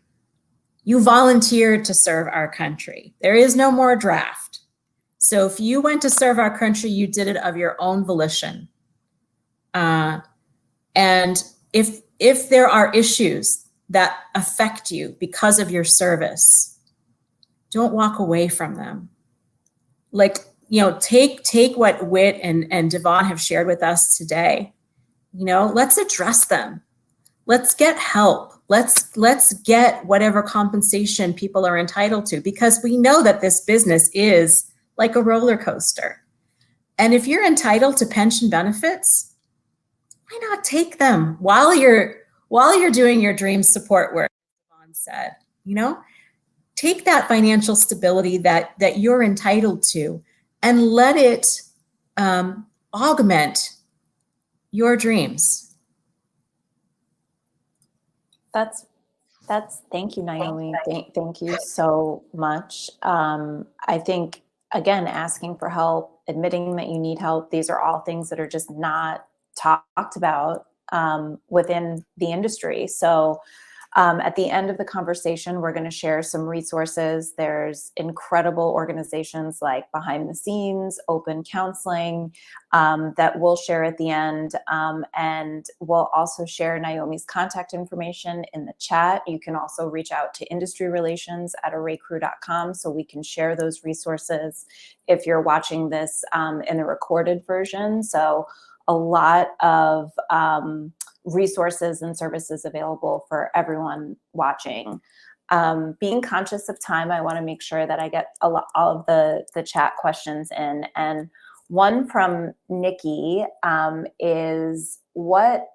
You volunteered to serve our country. There is no more draft. So if you went to serve our country, you did it of your own volition. And if there are issues that affect you because of your service, don't walk away from them. Like, you know, take what WHIT and DEVON have shared with us today. You know, let's address them. Let's get help. Let's get whatever compensation people are entitled to, because we know that this business is like a roller coaster. And if you're entitled to pension benefits, why not take them while you're doing your dream support work, as DEVON said, you know? Take that financial stability that you're entitled to and let it augment your dreams. That's thank you, Naomi. Thank you so much. I think, again, asking for help, admitting that you need help, these are all things that are just not talked about within the industry. So at the end of the conversation, we're going to share some resources. There's incredible organizations like Behind the Scenes, Open Counseling, that we'll share at the end. And we'll also share Naomi's contact information in the chat. You can also reach out to industry relations at arraycrew.com so we can share those resources if you're watching this in the recorded version. So a lot of resources and services available for everyone watching. Being conscious of time, I want to make sure that I get all of the chat questions in. And one from Nikki is, what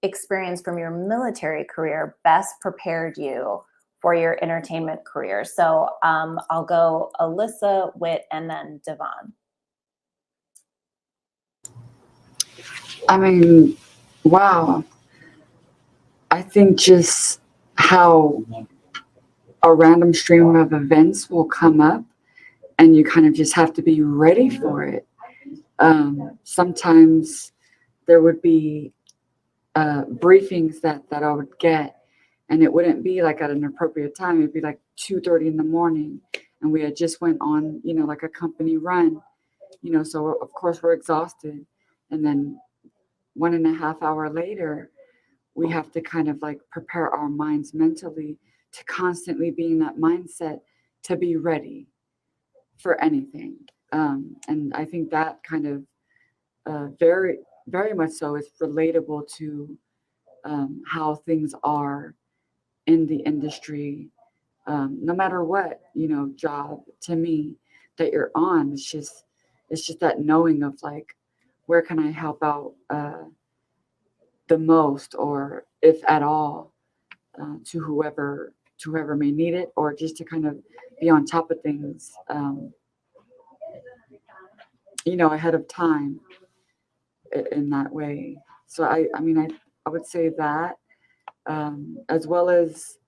experience from your military career best prepared you for your entertainment career? So I'll go ALYSSA, WHIT, and then DEVON. I mean, wow. I think just how a random stream of events will come up and you kind of just have to be ready for it. Sometimes there would be briefings that I would get, and it wouldn't be like at an appropriate time. It'd be like 2:30 in the morning, and we had just went on, you know, like a company run, you know, so of course we're exhausted. And then 1.5 hours later, we have to kind of like prepare our minds mentally to constantly be in that mindset to be ready for anything. And I think that kind of very, very much so is relatable to how things are in the industry, no matter what, you know, job to me that you're on. It's just that knowing of like, where can I help out the most, or if at all, to whoever may need it, or just to kind of be on top of things, you know, ahead of time in that way. So I mean, I would say that, as well as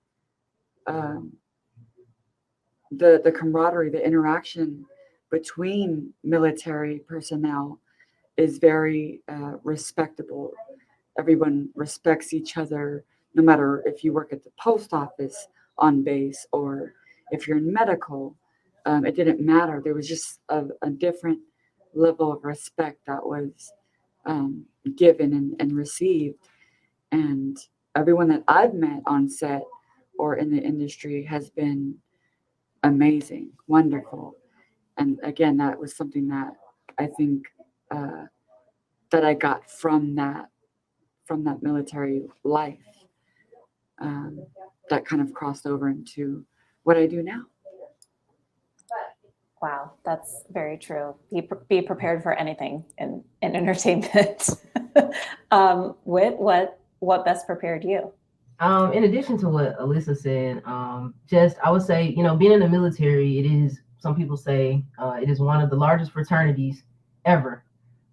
the camaraderie, the interaction between military personnel is very respectable. Everyone respects each other, no matter if you work at the post office on base or if you're in medical. It didn't matter. There was just a different level of respect that was given and received. And everyone that I've met on set or in the industry has been amazing, wonderful. And again, that was something that I think that I got from that military life, that kind of crossed over into what I do now. Wow, that's very true. Be prepared for anything in entertainment. WHIT, what best prepared you? In addition to what ALYSSA said, I would say, you know, being in the military, it is, some people say, it is one of the largest fraternities ever.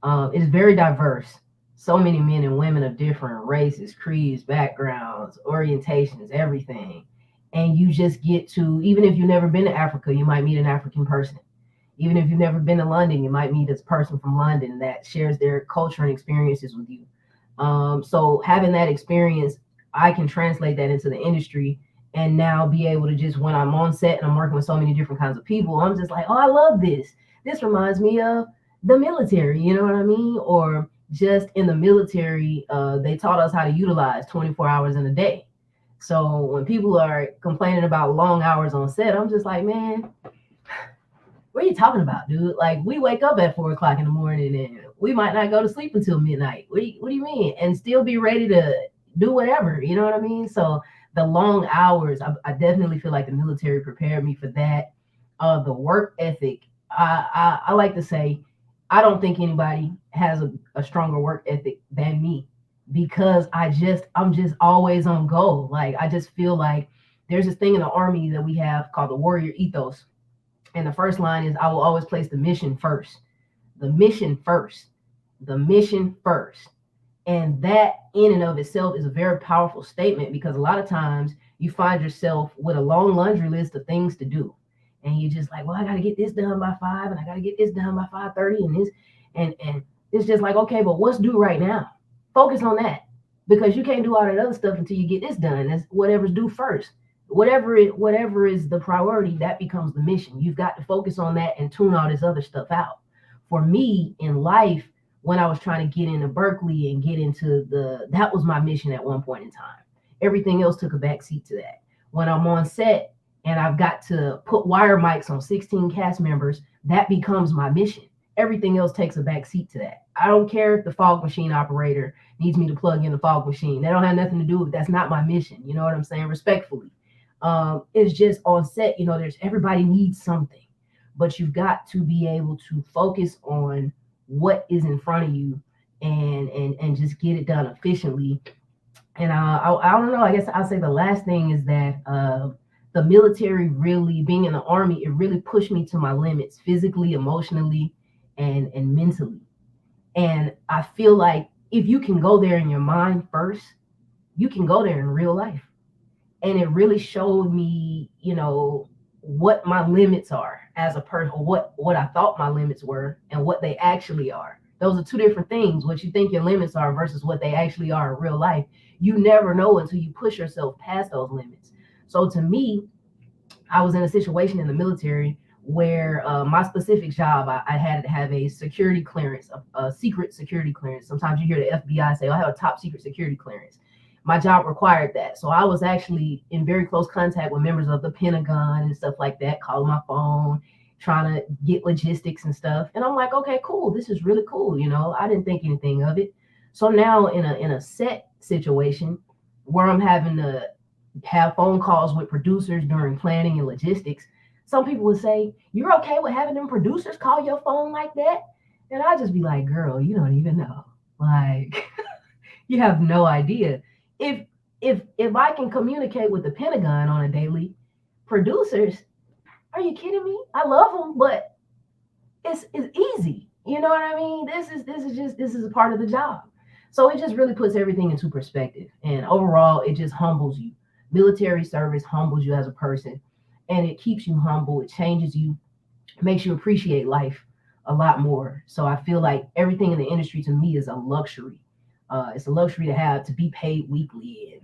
It is very diverse. So many men and women of different races, creeds, backgrounds, orientations, everything. And you just get to, even if you've never been to Africa, you might meet an African person. Even if you've never been to London, you might meet a person from London that shares their culture and experiences with you. So having that experience, I can translate that into the industry and now be able to just, when I'm on set and I'm working with so many different kinds of people, I'm just like, oh, I love this. This reminds me of the military, you know what I mean? Or just in the military, they taught us how to utilize 24 hours in a day. So when people are complaining about long hours on set, I'm just like, man, what are you talking about, dude? Like, we wake up at 4 o'clock in the morning and we might not go to sleep until midnight. What do you mean? And still be ready to do whatever, you know what I mean? So the long hours, I definitely feel like the military prepared me for that. The work ethic, I like to say, I don't think anybody has a stronger work ethic than me, because I'm just always on goal. Like, I just feel like there's this thing in the Army that we have called the warrior ethos. And the first line is, I will always place the mission first. The mission first. The mission first. And that in and of itself is a very powerful statement, because a lot of times you find yourself with a long laundry list of things to do. And you're just like, well, I got to get this done by 5, and I got to get this done by 5:30, and this, and it's just like, okay, but what's due right now? Focus on that, because you can't do all that other stuff until you get this done. That's whatever's due first. Whatever is the priority, that becomes the mission. You've got to focus on that and tune all this other stuff out. For me in life, when I was trying to get into Berkeley and get into that was my mission at one point in time. Everything else took a back seat to that. When I'm on set and I've got to put wire mics on 16 cast members, that becomes my mission. Everything else takes a back seat to that. I don't care if the fog machine operator needs me to plug in the fog machine. That don't have nothing to do with, that's not my mission. You know what I'm saying? Respectfully. It's just on set, everybody needs something, but you've got to be able to focus on what is in front of you and just get it done efficiently. And I don't know, I guess I'll say the last thing is that the military, really being in the Army, it really pushed me to my limits physically, emotionally, and mentally. And I feel like if you can go there in your mind first, you can go there in real life. And it really showed me, what my limits are as a person, or what I thought my limits were and what they actually are. Those are two different things. What you think your limits are versus what they actually are in real life. You never know until you push yourself past those limits. So to me, I was in a situation in the military where my specific job, I had to have a security clearance, a secret security clearance. Sometimes you hear the FBI say, I have a top secret security clearance. My job required that. So I was actually in very close contact with members of the Pentagon and stuff like that, calling my phone, trying to get logistics and stuff. And I'm like, okay, cool. This is really cool. I didn't think anything of it. So now in a set situation where I'm having to have phone calls with producers during planning and logistics, some people would say, you're okay with having them producers call your phone like that? And I just be like, girl, you don't even know. Like, you have no idea. If I can communicate with the Pentagon on a daily, producers, are you kidding me? I love them, but it's easy. You know what I mean? This is a part of the job. So it just really puts everything into perspective. And overall, it just humbles you. Military service humbles you as a person, and it keeps you humble. It changes you, makes you appreciate life a lot more. So I feel like everything in the industry to me is a luxury. It's a luxury to be paid weekly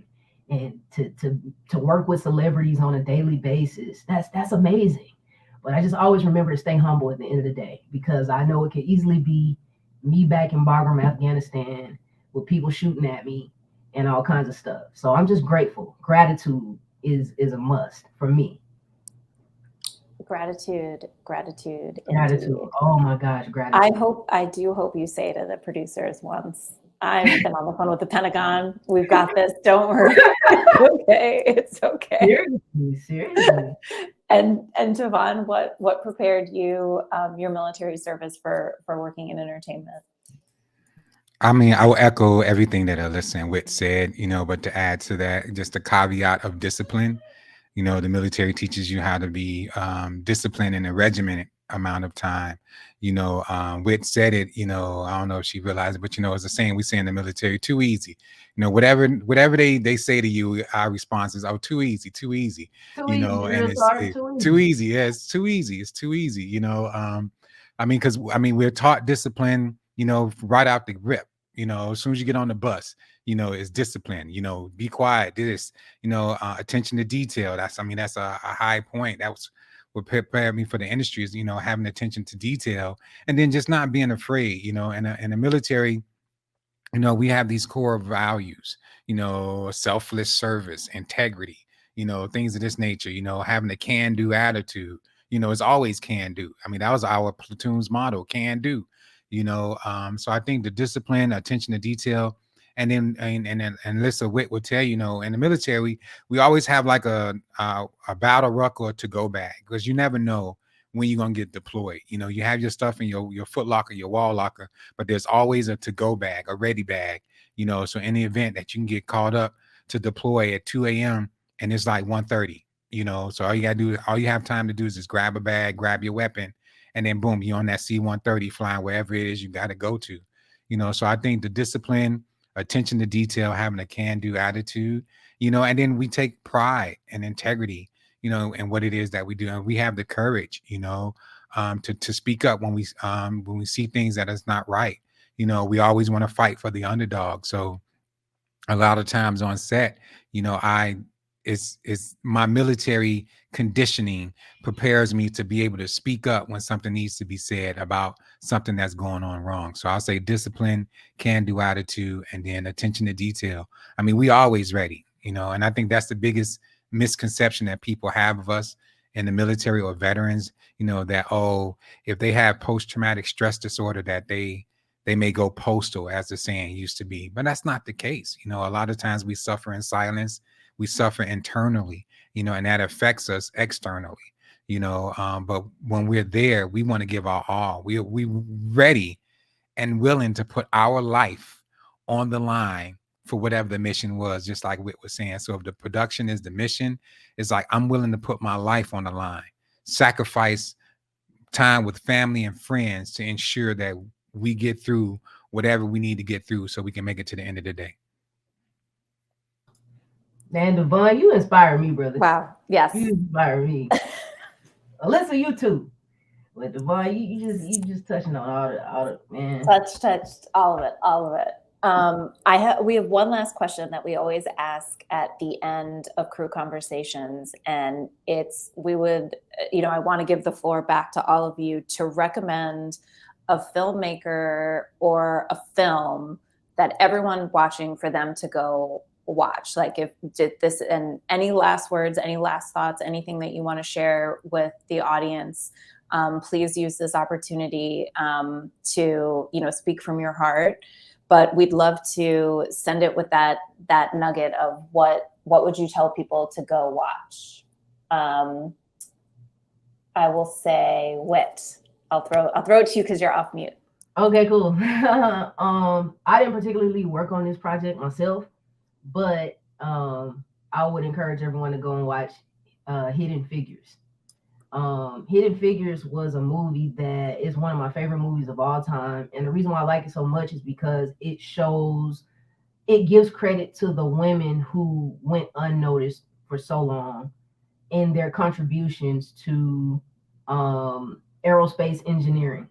and to work with celebrities on a daily basis. That's amazing. But I just always remember to stay humble at the end of the day, because I know it could easily be me back in Bagram, Afghanistan, with people shooting at me and all kinds of stuff. So I'm just grateful. Gratitude is a must for me. Gratitude. Gratitude. Oh my gosh, gratitude. I do hope you say to the producers once, I've been on the phone with the Pentagon. We've got this. Don't worry. Okay. It's okay. Seriously. And DEVON, what prepared you, your military service for working in entertainment? I mean, I will echo everything that ALYSSA and WHIT said, but to add to that, just a caveat of discipline. The military teaches you how to be disciplined in a regimented amount of time. WHIT said it, I don't know if she realized it, but it's a saying we say in the military, too easy. Whatever they say to you, our response is, oh, too easy. Too easy. And it's too easy. Yeah, it's too easy. It's too easy. Because we're taught discipline, right out the rip. As soon as you get on the bus, it's discipline, be quiet, attention to detail. That's a high point. That's what prepared me for the industry is, having attention to detail, and then just not being afraid, in the military. You know, we have these core values, you know, selfless service, integrity, you know, things of this nature, you know, having a can-do attitude, you know, it's always can do. I mean, that was our platoon's motto, can do, you know. So I think the discipline, attention to detail, and then and Alyssa Witt will tell you know, in the military, we always have like a battle ruck or to go bag, because you never know when you're gonna get deployed. You know, you have your stuff in your foot locker, your wall locker, but there's always a to-go bag, a ready bag, you know. So in the event that you can get caught up to deploy at 2 a.m. and it's like 1:30, you know, so all you have time to do is just grab a bag, grab your weapon, and then boom, you're on that C-130 flying wherever it is you got to go to, you know. So I think the discipline, attention to detail, having a can-do attitude, you know, and then we take pride and integrity, you know, and what it is that we do. And we have the courage, you know, to speak up when we see things that is not right. You know, we always want to fight for the underdog. So a lot of times on set, you know, it's my military conditioning prepares me to be able to speak up when something needs to be said about something that's going on wrong. So I'll say discipline, can-do attitude, and then attention to detail. I mean, we always ready, you know, and I think that's the biggest misconception that people have of us in the military or veterans, you know, that, oh, if they have post-traumatic stress disorder, that they may go postal, as the saying used to be. But that's not the case. You know, a lot of times we suffer in silence, we suffer internally, you know, and that affects us externally, you know. But when we're there, we want to give our all. We ready and willing to put our life on the line for whatever the mission was, just like Whit was saying. So if the production is the mission, it's like, I'm willing to put my life on the line, sacrifice time with family and friends to ensure that we get through whatever we need to get through so we can make it to the end of the day. Man, Devon, you inspire me, brother. Wow. Yes. You inspire me. Alyssa, you too. But Devon, you just touching on all the man. Touched all of it. We have one last question that we always ask at the end of crew conversations, and I want to give the floor back to all of you to recommend a filmmaker or a film that everyone watching for them to go watch. Like, if did this, and any last words, any last thoughts, anything that you want to share with the audience, please use this opportunity to, speak from your heart. But we'd love to send it with that nugget of what would you tell people to go watch? I will say Whit. I'll throw it to you because you're off mute. Okay, cool. I didn't particularly work on this project myself, but I would encourage everyone to go and watch Hidden Figures. Hidden Figures was a movie that is one of my favorite movies of all time. And the reason why I like it so much is because it gives credit to the women who went unnoticed for so long in their contributions to aerospace engineering.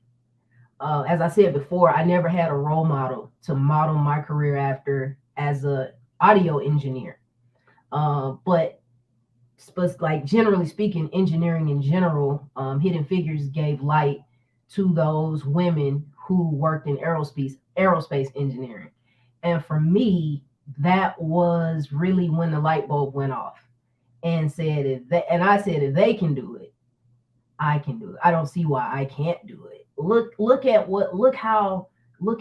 As I said before, I never had a role model to model my career after as an audio engineer. But like, generally speaking, engineering in general, Hidden Figures gave light to those women who worked in aerospace engineering. And for me, that was really when the light bulb went off, and said, I said, if they can do it, I can do it. I don't see why I can't do it. Look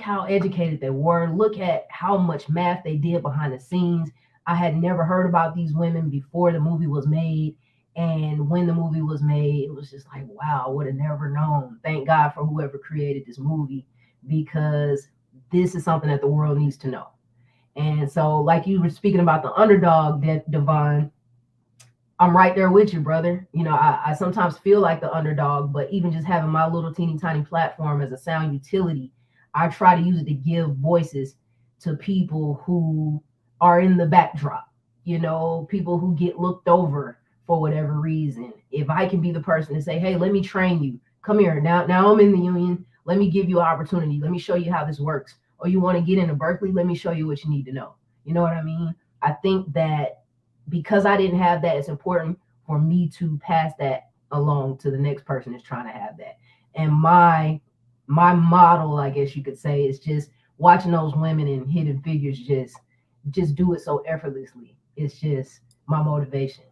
how educated they were. Look at how much math they did behind the scenes. I had never heard about these women before the movie was made. And when the movie was made, it was just like, wow, I would have never known. Thank God for whoever created this movie, because this is something that the world needs to know. And so, like you were speaking about the underdog, Devon, I'm right there with you, brother. I sometimes feel like the underdog, but even just having my little teeny tiny platform as a sound utility, I try to use it to give voices to people who are in the backdrop, people who get looked over for whatever reason. If I can be the person to say, hey, let me train you. Come here. Now I'm in the union. Let me give you an opportunity. Let me show you how this works. Or you want to get into Berkeley? Let me show you what you need to know. You know what I mean? I think that because I didn't have that, it's important for me to pass that along to the next person that's trying to have that. And my model, I guess you could say, is just watching those women and hidden figures just do it so effortlessly. It's just my motivation.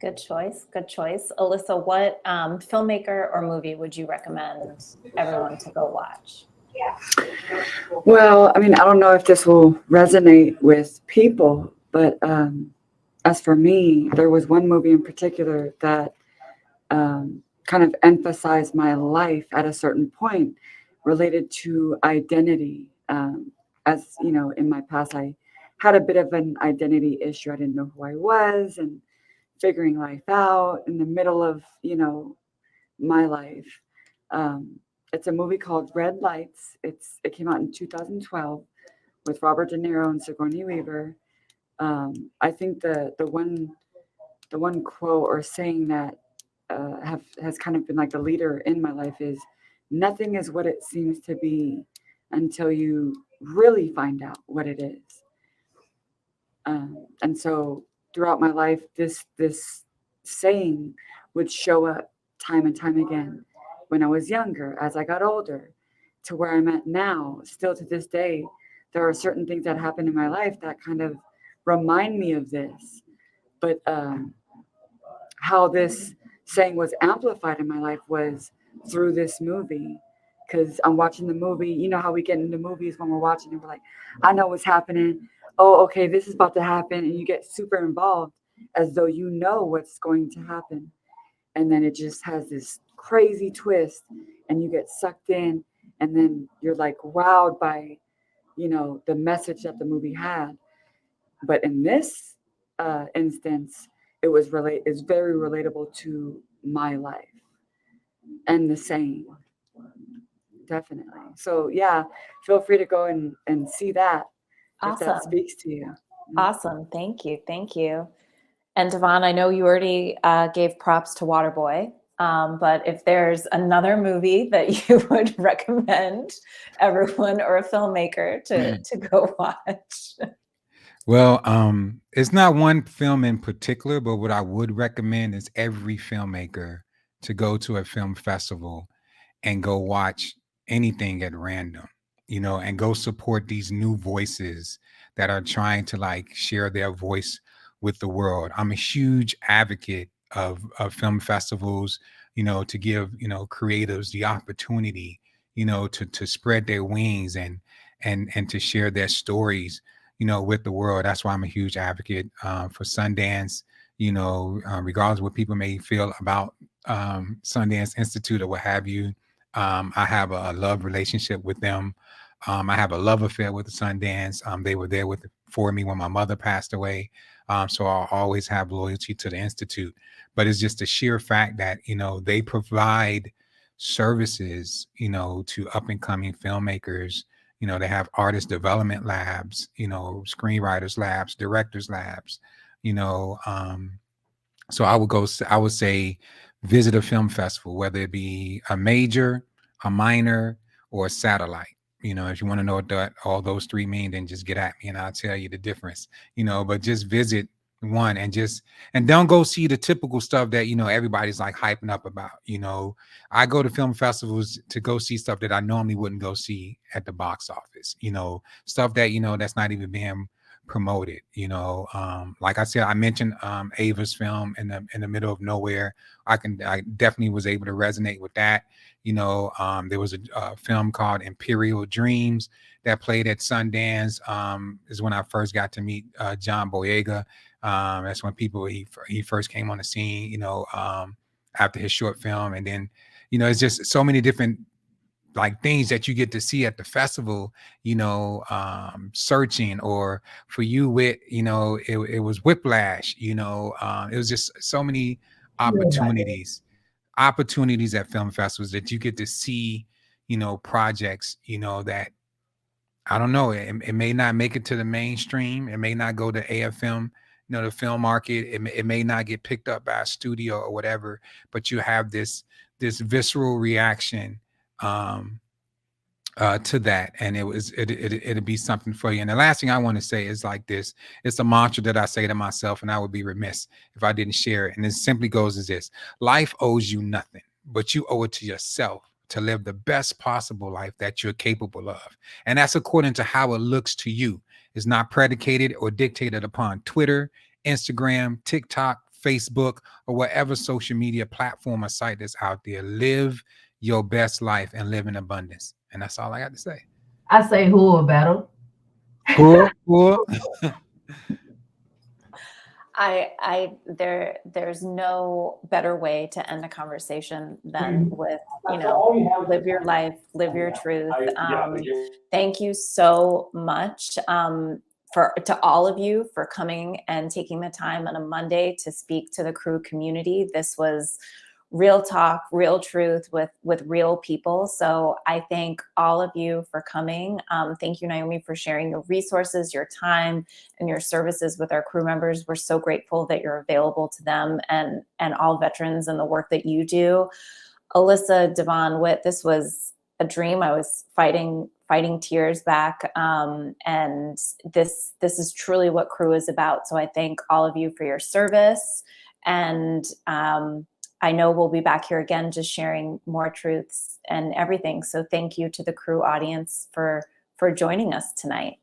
Good choice. Good choice. Alyssa, what filmmaker or movie would you recommend everyone to go watch? Well, I mean, I don't know if this will resonate with people, but as for me, there was one movie in particular that kind of emphasized my life at a certain point related to identity. As you know, in my past, I had a bit of an identity issue. I didn't know who I was and figuring life out in the middle of, you know, my life. It's a movie called Red Lights. It came out in 2012 with Robert De Niro and Sigourney Weaver. I think the one quote or saying that has kind of been like the leader in my life is, nothing is what it seems to be until you really find out what it is. And so throughout my life, this saying would show up time and time again when I was younger, as I got older, to where I'm at now. Still to this day, there are certain things that happen in my life that kind of remind me of this. But how this saying was amplified in my life was through this movie. Because I'm watching the movie, you know how we get into movies when we're watching and we're like, I know what's happening. Oh, okay, this is about to happen. And you get super involved as though you know what's going to happen. And then it just has this crazy twist and you get sucked in. And then you're like wowed by, you know, the message that the movie had. But in this instance, it's very relatable to my life and the saying. Definitely. So yeah, feel free to go and see that. If that speaks to you. Awesome. Thank you. Thank you. And Devon, I know you already gave props to Waterboy, but if there's another movie that you would recommend everyone or a filmmaker to go watch. Well, it's not one film in particular, but what I would recommend is every filmmaker to go to a film festival and go watch anything at random, you know, and go support these new voices that are trying to like share their voice with the world. I'm a huge advocate of film festivals, you know, to give, you know, creatives the opportunity, you know, to spread their wings and to share their stories, you know, with the world. That's why I'm a huge advocate for Sundance, you know, regardless of what people may feel about Sundance Institute or what have you. I have a love relationship with them. I have a love affair with the Sundance. They were there for me when my mother passed away. So I'll always have loyalty to the Institute. But it's just the sheer fact that, you know, they provide services, you know, to up and coming filmmakers. You know, they have artist development labs, you know, screenwriters labs, directors labs, you know. So I would say visit a film festival, whether it be a major, a minor, or a satellite. You know, if you want to know what all those three mean, then just get at me and I'll tell you the difference, you know, but just visit one and don't go see the typical stuff that, you know, everybody's like hyping up about. You know, I go to film festivals to go see stuff that I normally wouldn't go see at the box office, you know, stuff that, you know, that's not even being promoted, you know. Like I said, I mentioned Ava's film in the middle of nowhere. I definitely was able to resonate with that. You know, there was a film called Imperial Dreams that played at Sundance. Is when I first got to meet John Boyega. That's when he first came on the scene, you know, after his short film. And then, you know, it's just so many different like things that you get to see at the festival, you know, searching, or for you, WHIT, you know, it was Whiplash, you know, it was just so many opportunities at film festivals that you get to see, you know, projects, you know, that I don't know, it may not make it to the mainstream. It may not go to AFM, you know, the film market. It may not get picked up by a studio or whatever, but you have this visceral reaction to that, and it'd be something for you. And the last thing I want to say is like this: it's a mantra that I say to myself, and I would be remiss if I didn't share it. And it simply goes as this: life owes you nothing, but you owe it to yourself to live the best possible life that you're capable of. And that's according to how it looks to you. It's not predicated or dictated upon Twitter, Instagram, TikTok, Facebook, or whatever social media platform or site that's out there. Live your best life and live in abundance. And that's all I got to say. I say who a battle. Cool. There's no better way to end a conversation than with, you know, live your life, live your truth. Thank you so much to all of you for coming and taking the time on a Monday to speak to the crew community. This was real talk, real truth with real people. So I thank all of you for coming. Thank you, Naomi, for sharing your resources, your time, and your services with our crew members. We're so grateful that you're available to them and all veterans and the work that you do. Alyssa, Devon, Whit, this was a dream. I was fighting tears back. And this is truly what crew is about. So I thank all of you for your service. And I know we'll be back here again, just sharing more truths and everything. So thank you to the crew audience for joining us tonight.